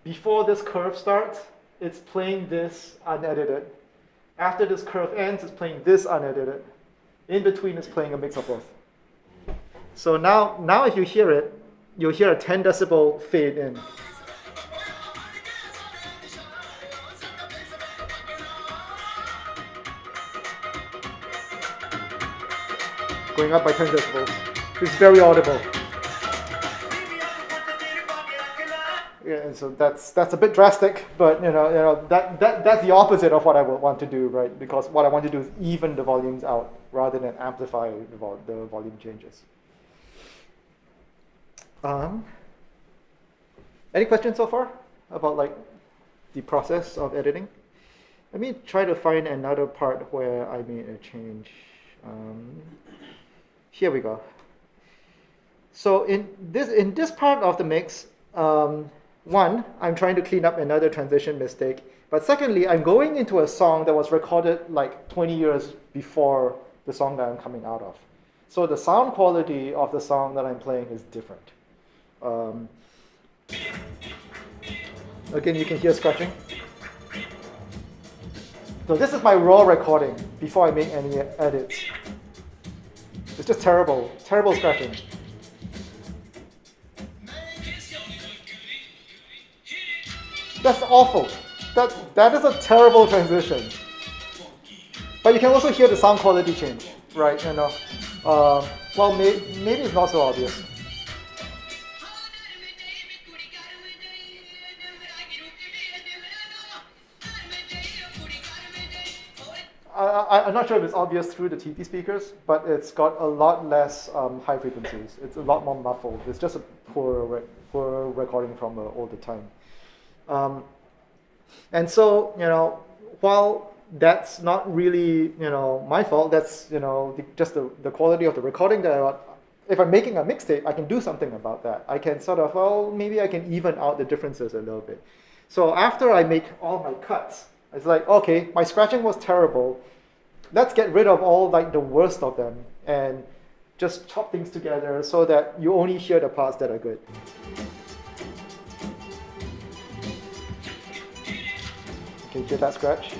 before this curve starts, it's playing this unedited. After this curve ends, it's playing this unedited. In between, it's playing a mix of both. So now if you hear it, you'll hear a 10 decibel fade in. Going up by 10 decibels. It's very audible. Yeah, and so that's a bit drastic, but that's the opposite of what I would want to do, right? Because what I want to do is even the volumes out rather than amplify the volume changes. Any questions so far about like the process of editing? Let me try to find another part where I made a change. Here we go. So in this part of the mix, one, I'm trying to clean up another transition mistake. But secondly, I'm going into a song that was recorded like 20 years before the song that I'm coming out of. So the sound quality of the song that I'm playing is different. Again, you can hear scratching. So this is my raw recording before I make any edits. It's just terrible scratching. That's awful. That is a terrible transition. But you can also hear the sound quality change, right? You know, well, maybe it's not so obvious. I'm not sure if it's obvious through the TV speakers, but it's got a lot less high frequencies. It's a lot more muffled. It's just a poor recording from all the time. And so, you know, while that's not really, you know, my fault, that's, you know, just the quality of the recording that if I'm making a mixtape, I can do something about that. I can sort of, well, maybe I can even out the differences a little bit. So after I make all my cuts, it's like, okay, my scratching was terrible. Let's get rid of all like the worst of them and just chop things together so that you only hear the parts that are good. Okay, hear that scratch?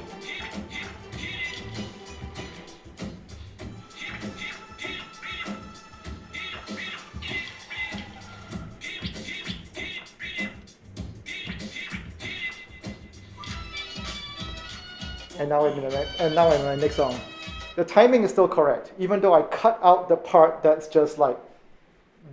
And now I'm in my next song. The timing is still correct, even though I cut out the part that's just like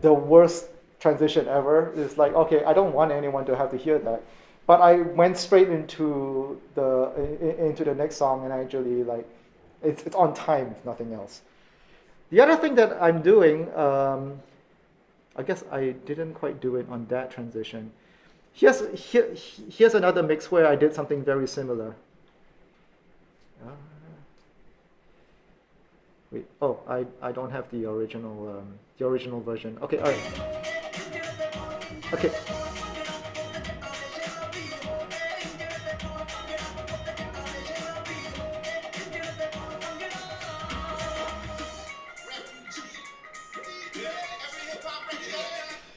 the worst transition ever. It's like, okay, I don't want anyone to have to hear that. But I went straight into the next song, and actually like it's on time, if nothing else. The other thing that I'm doing, I guess I didn't quite do it on that transition. Here's another mix where I did something very similar. Wait, oh, I don't have the original version. Okay, all right. Okay.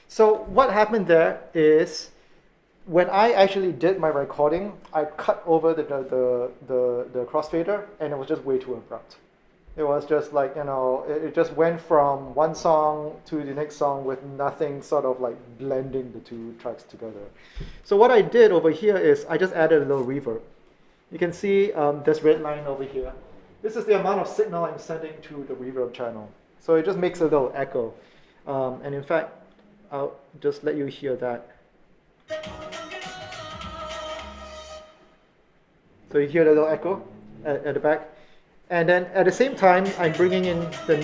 So what happened there is, when I actually did my recording, I cut over the crossfader, and it was just way too abrupt. It was just like, you know, it just went from one song to the next song with nothing sort of like blending the two tracks together. So what I did over here is I just added a little reverb. You can see this red line over here. This is the amount of signal I'm sending to the reverb channel. So it just makes a little echo. And in fact, I'll just let you hear that. So you hear the little echo at the back. And then at the same time, I'm bringing in the...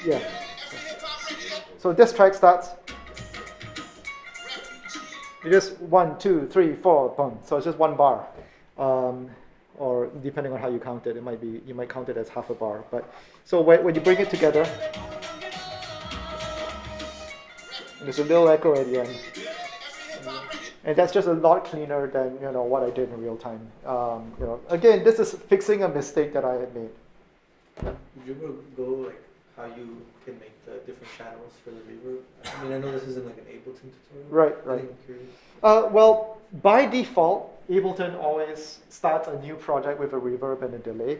Yeah. So this track starts. You just 1, 2, 3, 4, boom. So it's just one bar. Or depending on how you count it, you might count it as half a bar. But so when you bring it together, there's a little echo at the end. And that's just a lot cleaner than, you know, what I did in real time. You know, again, this is fixing a mistake that I had made. Would you ever go like how you can make the different channels for the reverb? I mean, I know this isn't like an Ableton tutorial. Right. I'm curious. Well, by default, Ableton always starts a new project with a reverb and a delay.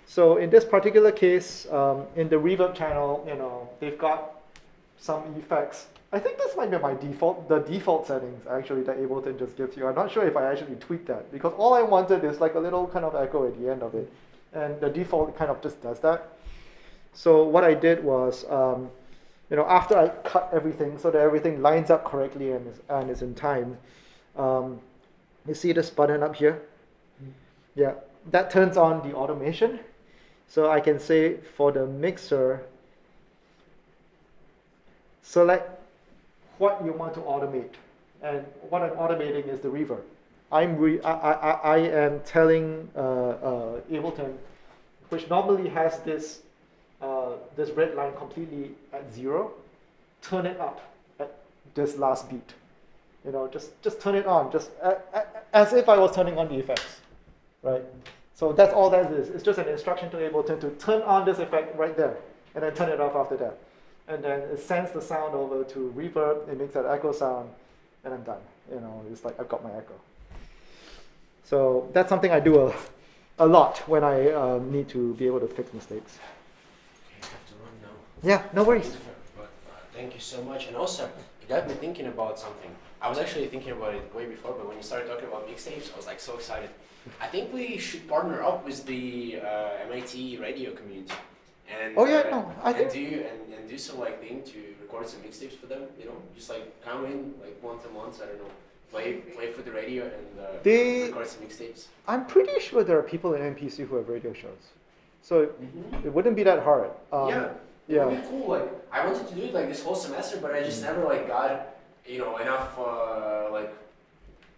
So in this particular case, in the reverb channel, you know, they've got some effects. I think this might be the default settings actually that Ableton just gives you. I'm not sure if I actually tweaked that, because all I wanted is like a little kind of echo at the end of it. And the default kind of just does that. So what I did was, you know, after I cut everything so that everything lines up correctly and is in time, you see this button up here? Yeah, that turns on the automation. So I can say for the mixer, select what you want to automate. And what I'm automating is the reverb. I am telling Ableton, which normally has this red line completely at 0, turn it up at this last beat. You know, just turn it on, just as if I was turning on the effects, right? So that's all that is. It's just an instruction to Ableton to turn on this effect right there, and then turn it off after that. And then it sends the sound over to reverb, it makes that echo sound, and I'm done. You know, it's like I've got my echo. So that's something I do a lot when I need to be able to fix mistakes. Okay, I have to run now. Yeah, no worries. But thank you so much. And also, it got me thinking about something. I was actually thinking about it way before, but when you started talking about mixtapes, I was like so excited. I think we should partner up with the MIT radio community. And, Oh yeah, no, I and think do some like thing to record some mixtapes for them. You know, just like come in like once a month. I don't know, play for the radio and record some mixtapes. I'm pretty sure there are people in NPC who have radio shows, so it wouldn't be that hard. Yeah. Yeah. It would be cool. Like I wanted to do it like this whole semester, but I just never like got enough like.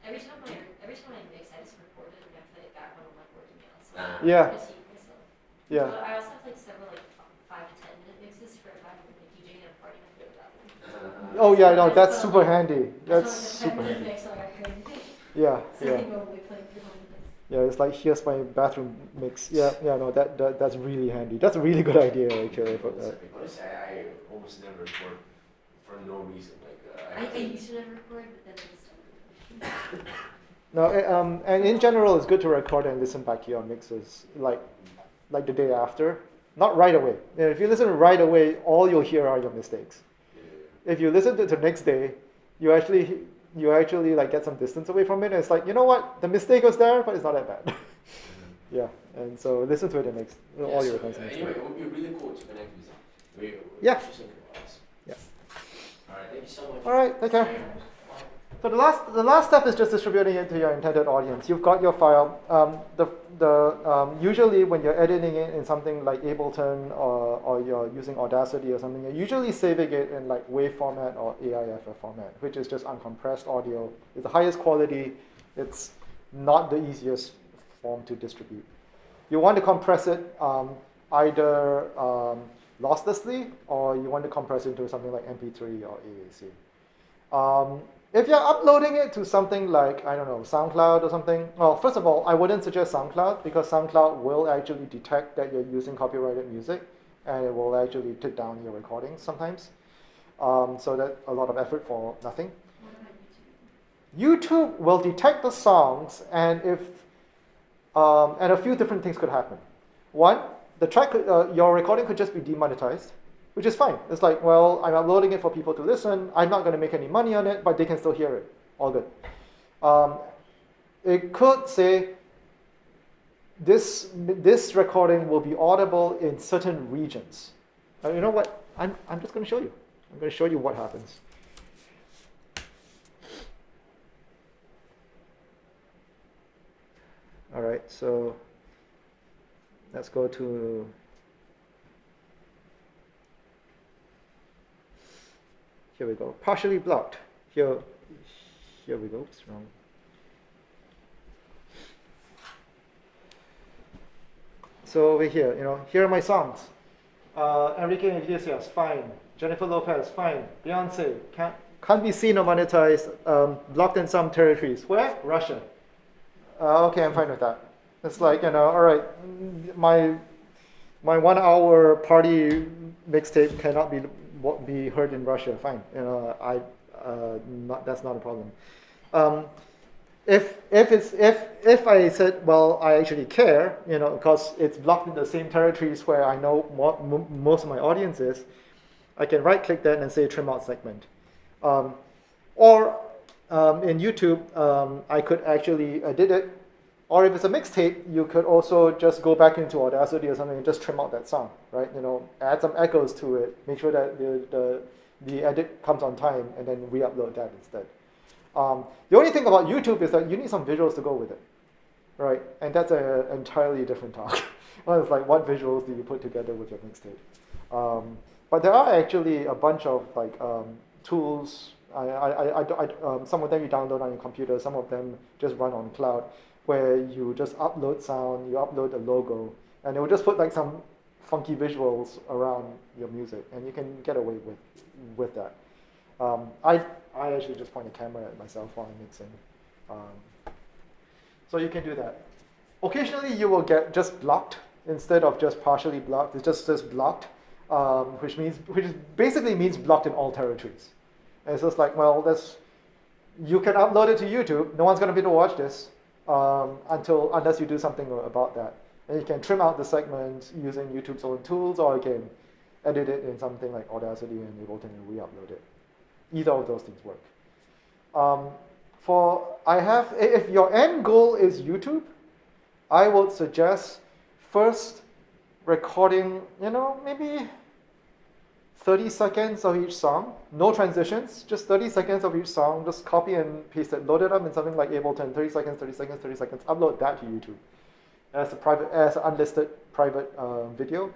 Every time I mix, I just record it and I play it back when I'm like working out. So Yeah. I just eat myself. Yeah. So I also have like several like 5 to 10 minute mixes for if I'm like DJing at a party and I play with that one. Oh yeah, no, that's super handy. That's super handy. Mix, so I can Yeah, so yeah. I can go play for 1 minutes. Yeah, it's like here's my bathroom mix. Yeah, no, that's really handy. That's a really good idea actually. For that. Honestly, I almost never record for no reason. Like I used to never record, but then I just started. No, and in general, it's good to record and listen back to your mixes like the day after, not right away. If you listen right away, all you'll hear are your mistakes. If you listen to it the next day, you actually like get some distance away from it. And it's like, you know what, the mistake was there, but it's not that bad. Yeah, and so listen to it the next all your records. Anyway, it would be really cool to connect with them. Yeah. Yeah. All right, thank you so much. All right, take care. So the last step is just distributing it to your intended audience. You've got your file. Usually when you're editing it in something like Ableton or you're using Audacity or something, you're usually saving it in like WAV format or AIF format, which is just uncompressed audio. It's the highest quality. It's not the easiest form to distribute. You want to compress it either losslessly or you want to compress it into something like MP3 or AAC. If you're uploading it to something like, I don't know, SoundCloud or something, well, first of all, I wouldn't suggest SoundCloud because SoundCloud will actually detect that you're using copyrighted music and it will actually take down your recordings sometimes. So that's a lot of effort for nothing. What about YouTube? YouTube will detect the songs and and a few different things could happen. One, the track, your recording could just be demonetized, which is fine. It's like, well, I'm uploading it for people to listen. I'm not going to make any money on it, but they can still hear it. All good. It could say this recording will be audible in certain regions. You know what? I'm just going to show you. I'm going to show you what happens. All right, so let's go to. Here we go. Partially blocked. Here we go. It's wrong. So over here, here are my songs. Enrique Iglesias, fine. Jennifer Lopez, fine. Beyonce, can't be seen or monetized. Blocked in some territories. Where? Russia. Okay, I'm fine with that. It's like, all right, my 1 hour party mixtape cannot be heard in Russia. Fine, that's not a problem. If I said, well, I actually care, because it's blocked in the same territories where I know most of my audience is, I can right-click that and say trim out segment. Or in YouTube, I could actually edit it. Or if it's a mixtape, you could also just go back into Audacity or something and just trim out that song, right? Add some echoes to it, make sure that the edit comes on time, and then re-upload that instead. The only thing about YouTube is that you need some visuals to go with it, right? And that's an entirely different talk. Well, it's like, what visuals do you put together with your mixtape? But there are actually a bunch of tools. Some of them you download on your computer, some of them just run on cloud, where you just upload sound, you upload a logo, and it will just put some funky visuals around your music, and you can get away with that. I actually just point a camera at myself while I'm mixing. So you can do that. Occasionally you will get just blocked instead of just partially blocked. It's just blocked, which basically means blocked in all territories. And it's just like, well, you can upload it to YouTube. No one's going to be able to watch this. Unless you do something about that. And you can trim out the segment using YouTube's own tools, or you can edit it in something like Audacity and Ableton and re-upload it. Either of those things work. If your end goal is YouTube, I would suggest first recording, maybe 30 seconds of each song, no transitions, just 30 seconds of each song, just copy and paste it, load it up in something like Ableton, 30 seconds, 30 seconds, 30 seconds, upload that to YouTube as an unlisted private video,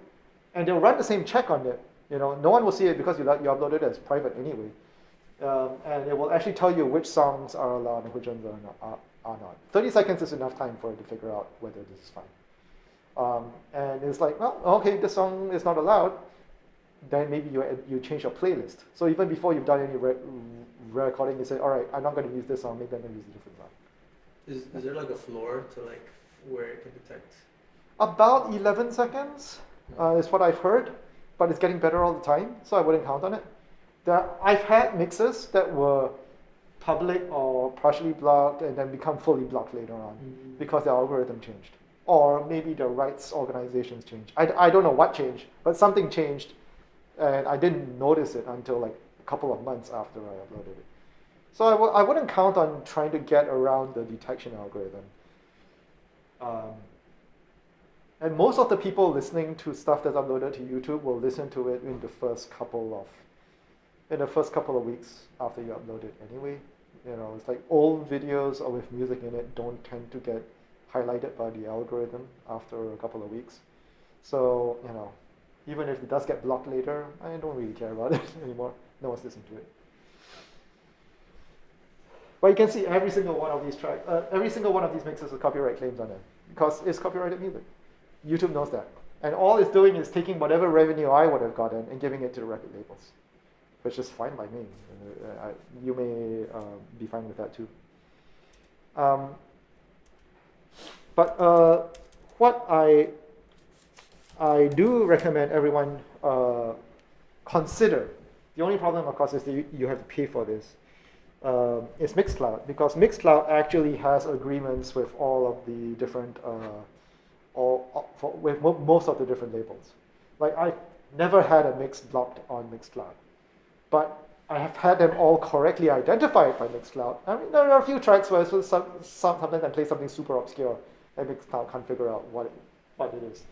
and they'll run the same check on it. No one will see it because you upload it as private anyway, and it will actually tell you which songs are allowed and which ones are not. 30 seconds is enough time for it to figure out whether this is fine. And it's like, well, okay, this song is not allowed. Then maybe you change your playlist. So even before you've done any recording, you say, all right, I'm not going to use this song. Maybe I'm going to use a different song. Is there like a floor to like where it can detect? About 11 seconds is what I've heard, but it's getting better all the time, so I wouldn't count on it. I've had mixes that were public or partially blocked and then become fully blocked later on because the algorithm changed. Or maybe the rights organizations changed. I don't know what changed, but something changed, and I didn't notice it until like a couple of months after I uploaded it. So I wouldn't count on trying to get around the detection algorithm. And most of the people listening to stuff that's uploaded to YouTube will listen to it in the first couple of weeks after you upload it anyway. It's like old videos or with music in it don't tend to get highlighted by the algorithm after a couple of weeks. So, even if it does get blocked later, I don't really care about it anymore. No one's listening to it. But you can see every single one of these tracks, every single one of these mixes with copyright claims on it because it's copyrighted music. YouTube knows that. And all it's doing is taking whatever revenue I would have gotten and giving it to the record labels, which is fine by me. You may be fine with that too. But what I do recommend everyone consider, the only problem of course is that you have to pay for this, is Mixcloud, because Mixcloud actually has agreements with all of the different, with most of the different labels. Like I've never had a mix blocked on Mixcloud, but I have had them all correctly identified by Mixcloud. I mean, there are a few tracks where sometimes I play something super obscure and Mixcloud can't figure out what it is.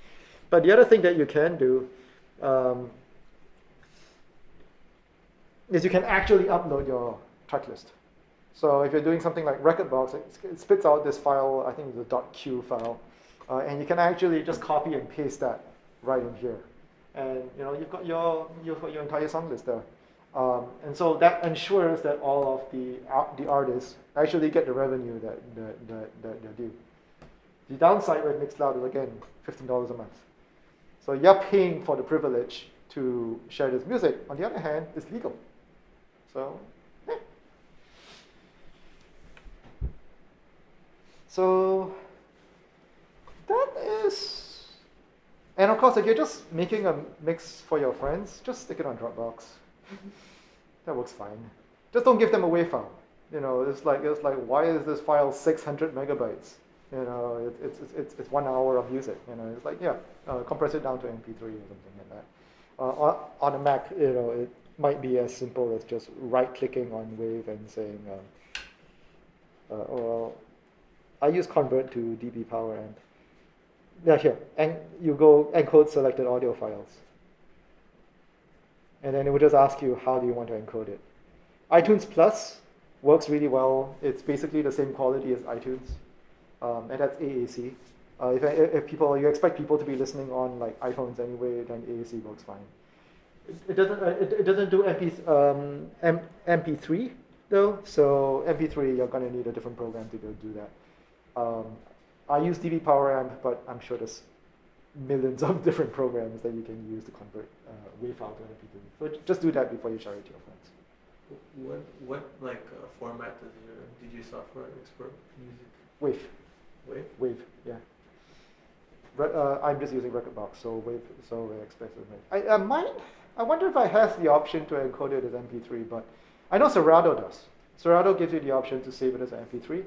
But the other thing that you can do is you can actually upload your track list. So if you're doing something like Rekordbox, it spits out this file, I think it's a .q file, and you can actually just copy and paste that right in here. And you've got your entire song list there. And so that ensures that all of the artists actually get the revenue that they're due. The downside with Mixcloud is, again, $15 a month. So you're paying for the privilege to share this music. On the other hand, it's legal. So, yeah. So that is, and of course, if you're just making a mix for your friends, just stick it on Dropbox. That works fine. Just don't give them a WAV file. It's like why is this file 600 megabytes? It's 1 hour of music. It's like, yeah, compress it down to MP3 or something like that. On a Mac, it might be as simple as just right-clicking on WAV and saying, well, I use convert to dB power amp. Yeah, here, and you go encode selected audio files. And then it will just ask you, how do you want to encode it? iTunes Plus works really well. It's basically the same quality as iTunes. And that's AAC. If you expect people to be listening on like iPhones anyway, then AAC works fine. It doesn't do MP3 though. So MP3, you're going to need a different program to go do that. I use dB power amp, but I'm sure there's millions of different programs that you can use to convert WAV file to MP3. So just do that before you share it to your friends. What format does your DJ software export music? WAV. WAV? WAV, yeah. I'm just using Rekordbox, so WAV, so expected. I wonder if I have the option to encode it as MP3, but I know Serato does. Serato gives you the option to save it as an MP3,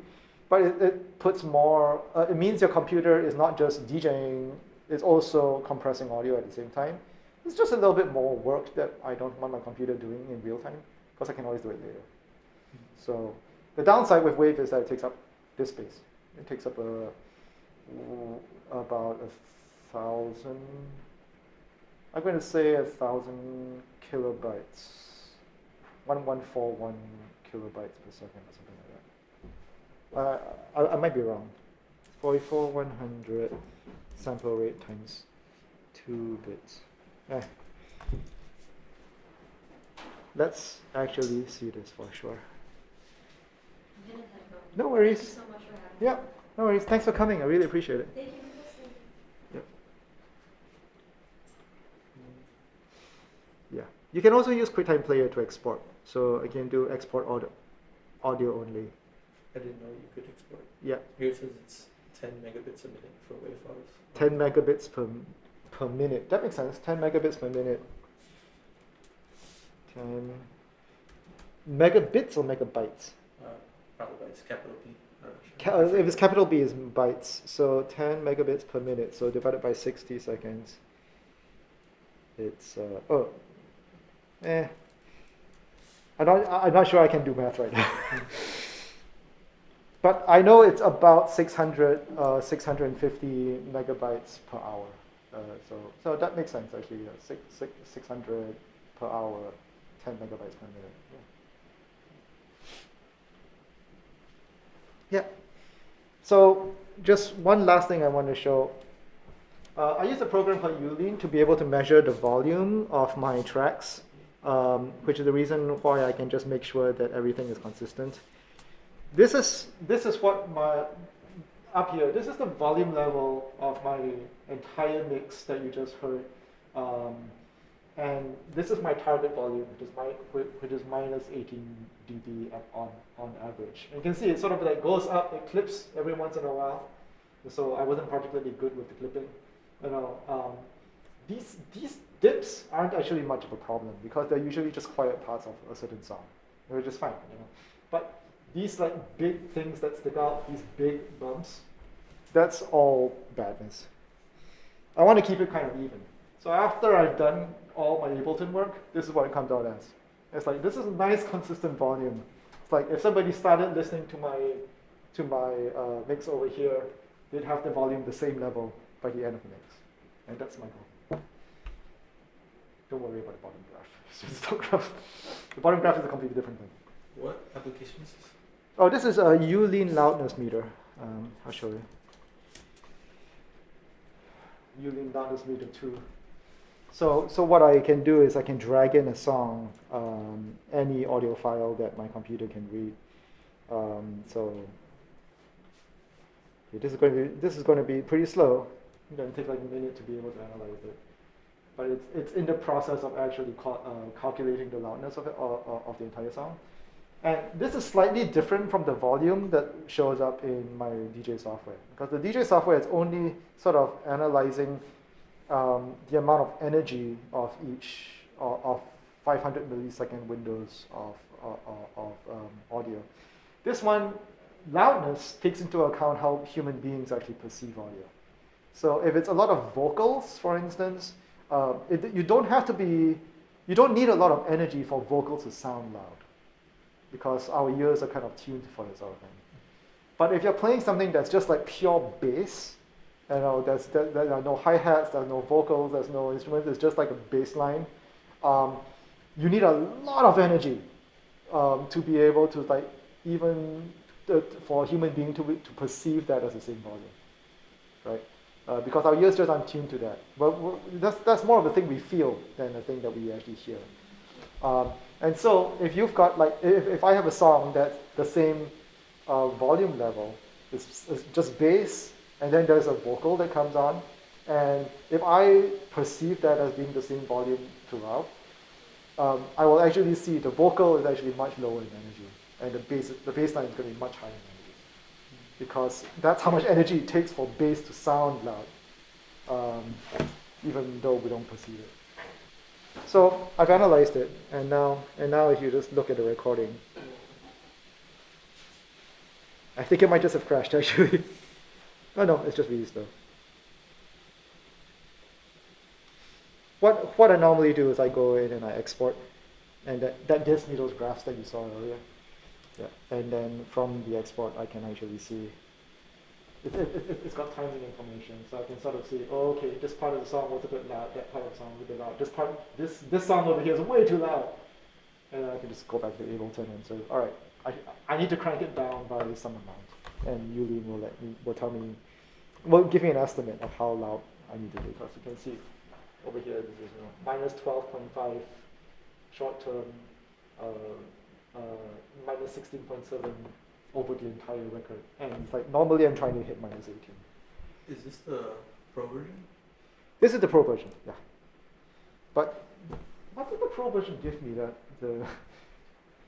but it puts more. It means your computer is not just DJing; it's also compressing audio at the same time. It's just a little bit more work that I don't want my computer doing in real time. because I can always do it later. So the downside with Wave is that it takes up this space. It takes up about 1,000, I'm going to say 1,000 kilobytes, 1141 kilobytes per second or something like that. I might be wrong. 44100 sample rate times 2 bits. Let's actually see this for sure. I'm gonna head home. No worries. Thank you so much for having me. Yeah, no worries. Thanks for coming. I really appreciate it. Thank you for listening. Yep. Yeah. You can also use QuickTime Player to export. So I can do export audio only. I didn't know you could export. Yeah. Here it says it's 10 megabits a minute for wave files. 10 megabits per minute. That makes sense. 10 megabits per minute. 10 megabits or megabytes? Probably it's capital B. Sure. If it's capital B, it's bytes. So 10 megabits per minute. So divided by 60 seconds. It's I'm not sure I can do math right now. But I know it's about 650 megabytes per hour. So that makes sense actually. 600 per hour, 10 megabytes per minute. Yeah. So just one last thing I want to show. I use a program called EQing to be able to measure the volume of my tracks, which is the reason why I can just make sure that everything is consistent. This is what my up here. This is the volume level of my entire mix that you just heard, and this is my target volume, which is minus 18 dB on average. And you can see it sort of like goes up, it clips every once in a while. So I wasn't particularly good with the clipping. These dips aren't actually much of a problem because they're usually just quiet parts of a certain song. They're just fine, But these like big things that stick out, these big bumps, that's all badness. I want to keep it kind of even. So after I've done all my Ableton work, this is what it comes out as. It's like, this is a nice consistent volume. It's like if somebody started listening to my mix over here, they'd have the volume the same level by the end of the mix. And that's my goal. Don't worry about the bottom graph. It's just top graph. The bottom graph is a completely different thing. What application is this? Oh, this is a EQing loudness meter. I'll show you. EQing loudness meter 2. So what I can do is I can drag in a song, any audio file that my computer can read. This is going to be pretty slow. It's going to take like a minute to be able to analyze it. But it's in the process of actually calculating the loudness of the entire song. And this is slightly different from the volume that shows up in my DJ software. Because the DJ software is only sort of analyzing the amount of energy of each of 500 millisecond windows of audio. This one, loudness, takes into account how human beings actually perceive audio. So if it's a lot of vocals, for instance, you don't need a lot of energy for vocals to sound loud, because our ears are kind of tuned for this sort of thing. But if you're playing something that's just like pure bass, there are no hi-hats, there's no vocals, there's no instruments, it's just like a bass line, you need a lot of energy to be able to like for a human being to perceive that as the same volume, right? Because our ears just aren't tuned to that. But that's more of a thing we feel than a thing that we actually hear. And so if you've got like, if I have a song that's the same volume level, it's just bass, and then there's a vocal that comes on, and if I perceive that as being the same volume throughout, I will actually see the vocal is actually much lower in energy, and the bass line is going to be much higher in energy, because that's how much energy it takes for bass to sound loud, even though we don't perceive it. So I've analyzed it, and now if you just look at the recording, I think it might just have crashed actually. Oh no, it's just really slow. What I normally do is I go in and I export And that gives me those graphs that you saw earlier. Yeah. And then from the export, I can actually see it's got timing information, so I can sort of see, oh, okay, this part of the song was a bit loud, that part of the song was a bit loud, this sound over here is way too loud. And then I can just go back to Ableton and say, all right, I need to crank it down by some amount. And Yulin will tell me, will give me an estimate of how loud I need to do, because you can see over here, this is minus 12.5 short term, minus 16.7 over the entire record. And it's like, normally I'm trying to hit minus 18. Is this the Pro version? This is the Pro version, yeah. But what did the Pro version give me?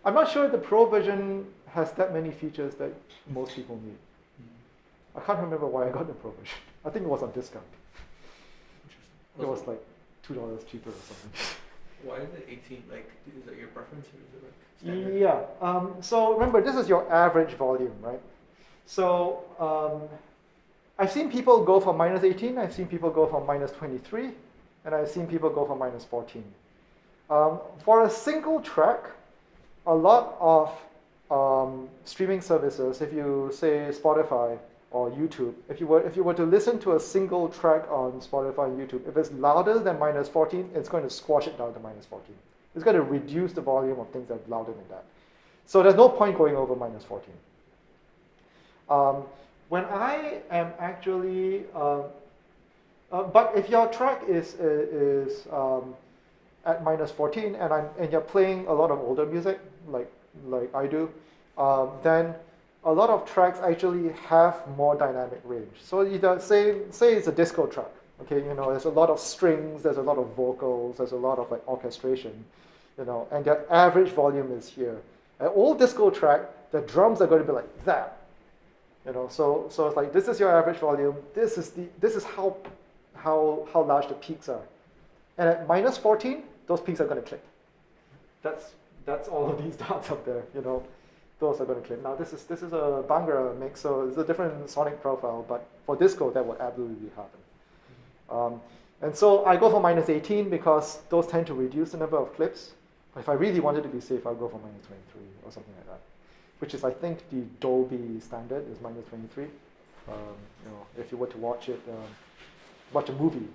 I'm not sure the Pro version has that many features that most people need. I can't remember why I got the Pro version. I think it was on discount. It was like $2 cheaper or something. Why is it 18? Like, is that your preference or is it like standard? Yeah. So remember, this is your average volume, right? So I've seen people go for minus 18. I've seen people go for minus 23, and I've seen people go for minus 14. For a single track, a lot of streaming services, if you say Spotify or YouTube, if you were to listen to a single track on Spotify and YouTube, if it's louder than minus 14, it's going to squash it down to minus 14. It's going to reduce the volume of things that are louder than that. So there's no point going over minus 14. When I am actually, but if your track is at minus 14 and you're playing a lot of older music, like I do, then a lot of tracks actually have more dynamic range. So either say it's a disco track, okay, there's a lot of strings, there's a lot of vocals, there's a lot of like orchestration, and the average volume is here. An old disco track, the drums are going to be like that, So it's like, this is your average volume. This is how large the peaks are, and at minus 14, those peaks are going to click. That's all of these dots up there, Those are going to click. Now this is a Bhangra mix, so it's a different sonic profile, but for disco, that would absolutely happen. And so I go for minus 18 because those tend to reduce the number of clips. If I really wanted to be safe, I'll go for minus 23 or something like that, which is, I think, the Dolby standard is minus 23. If you were to watch a movie,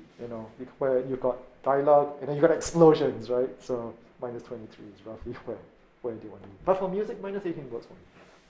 where you've got dialogue and then you've got explosions, right? So minus 23 is roughly where do you want to be. But for music, minus 18 works for me.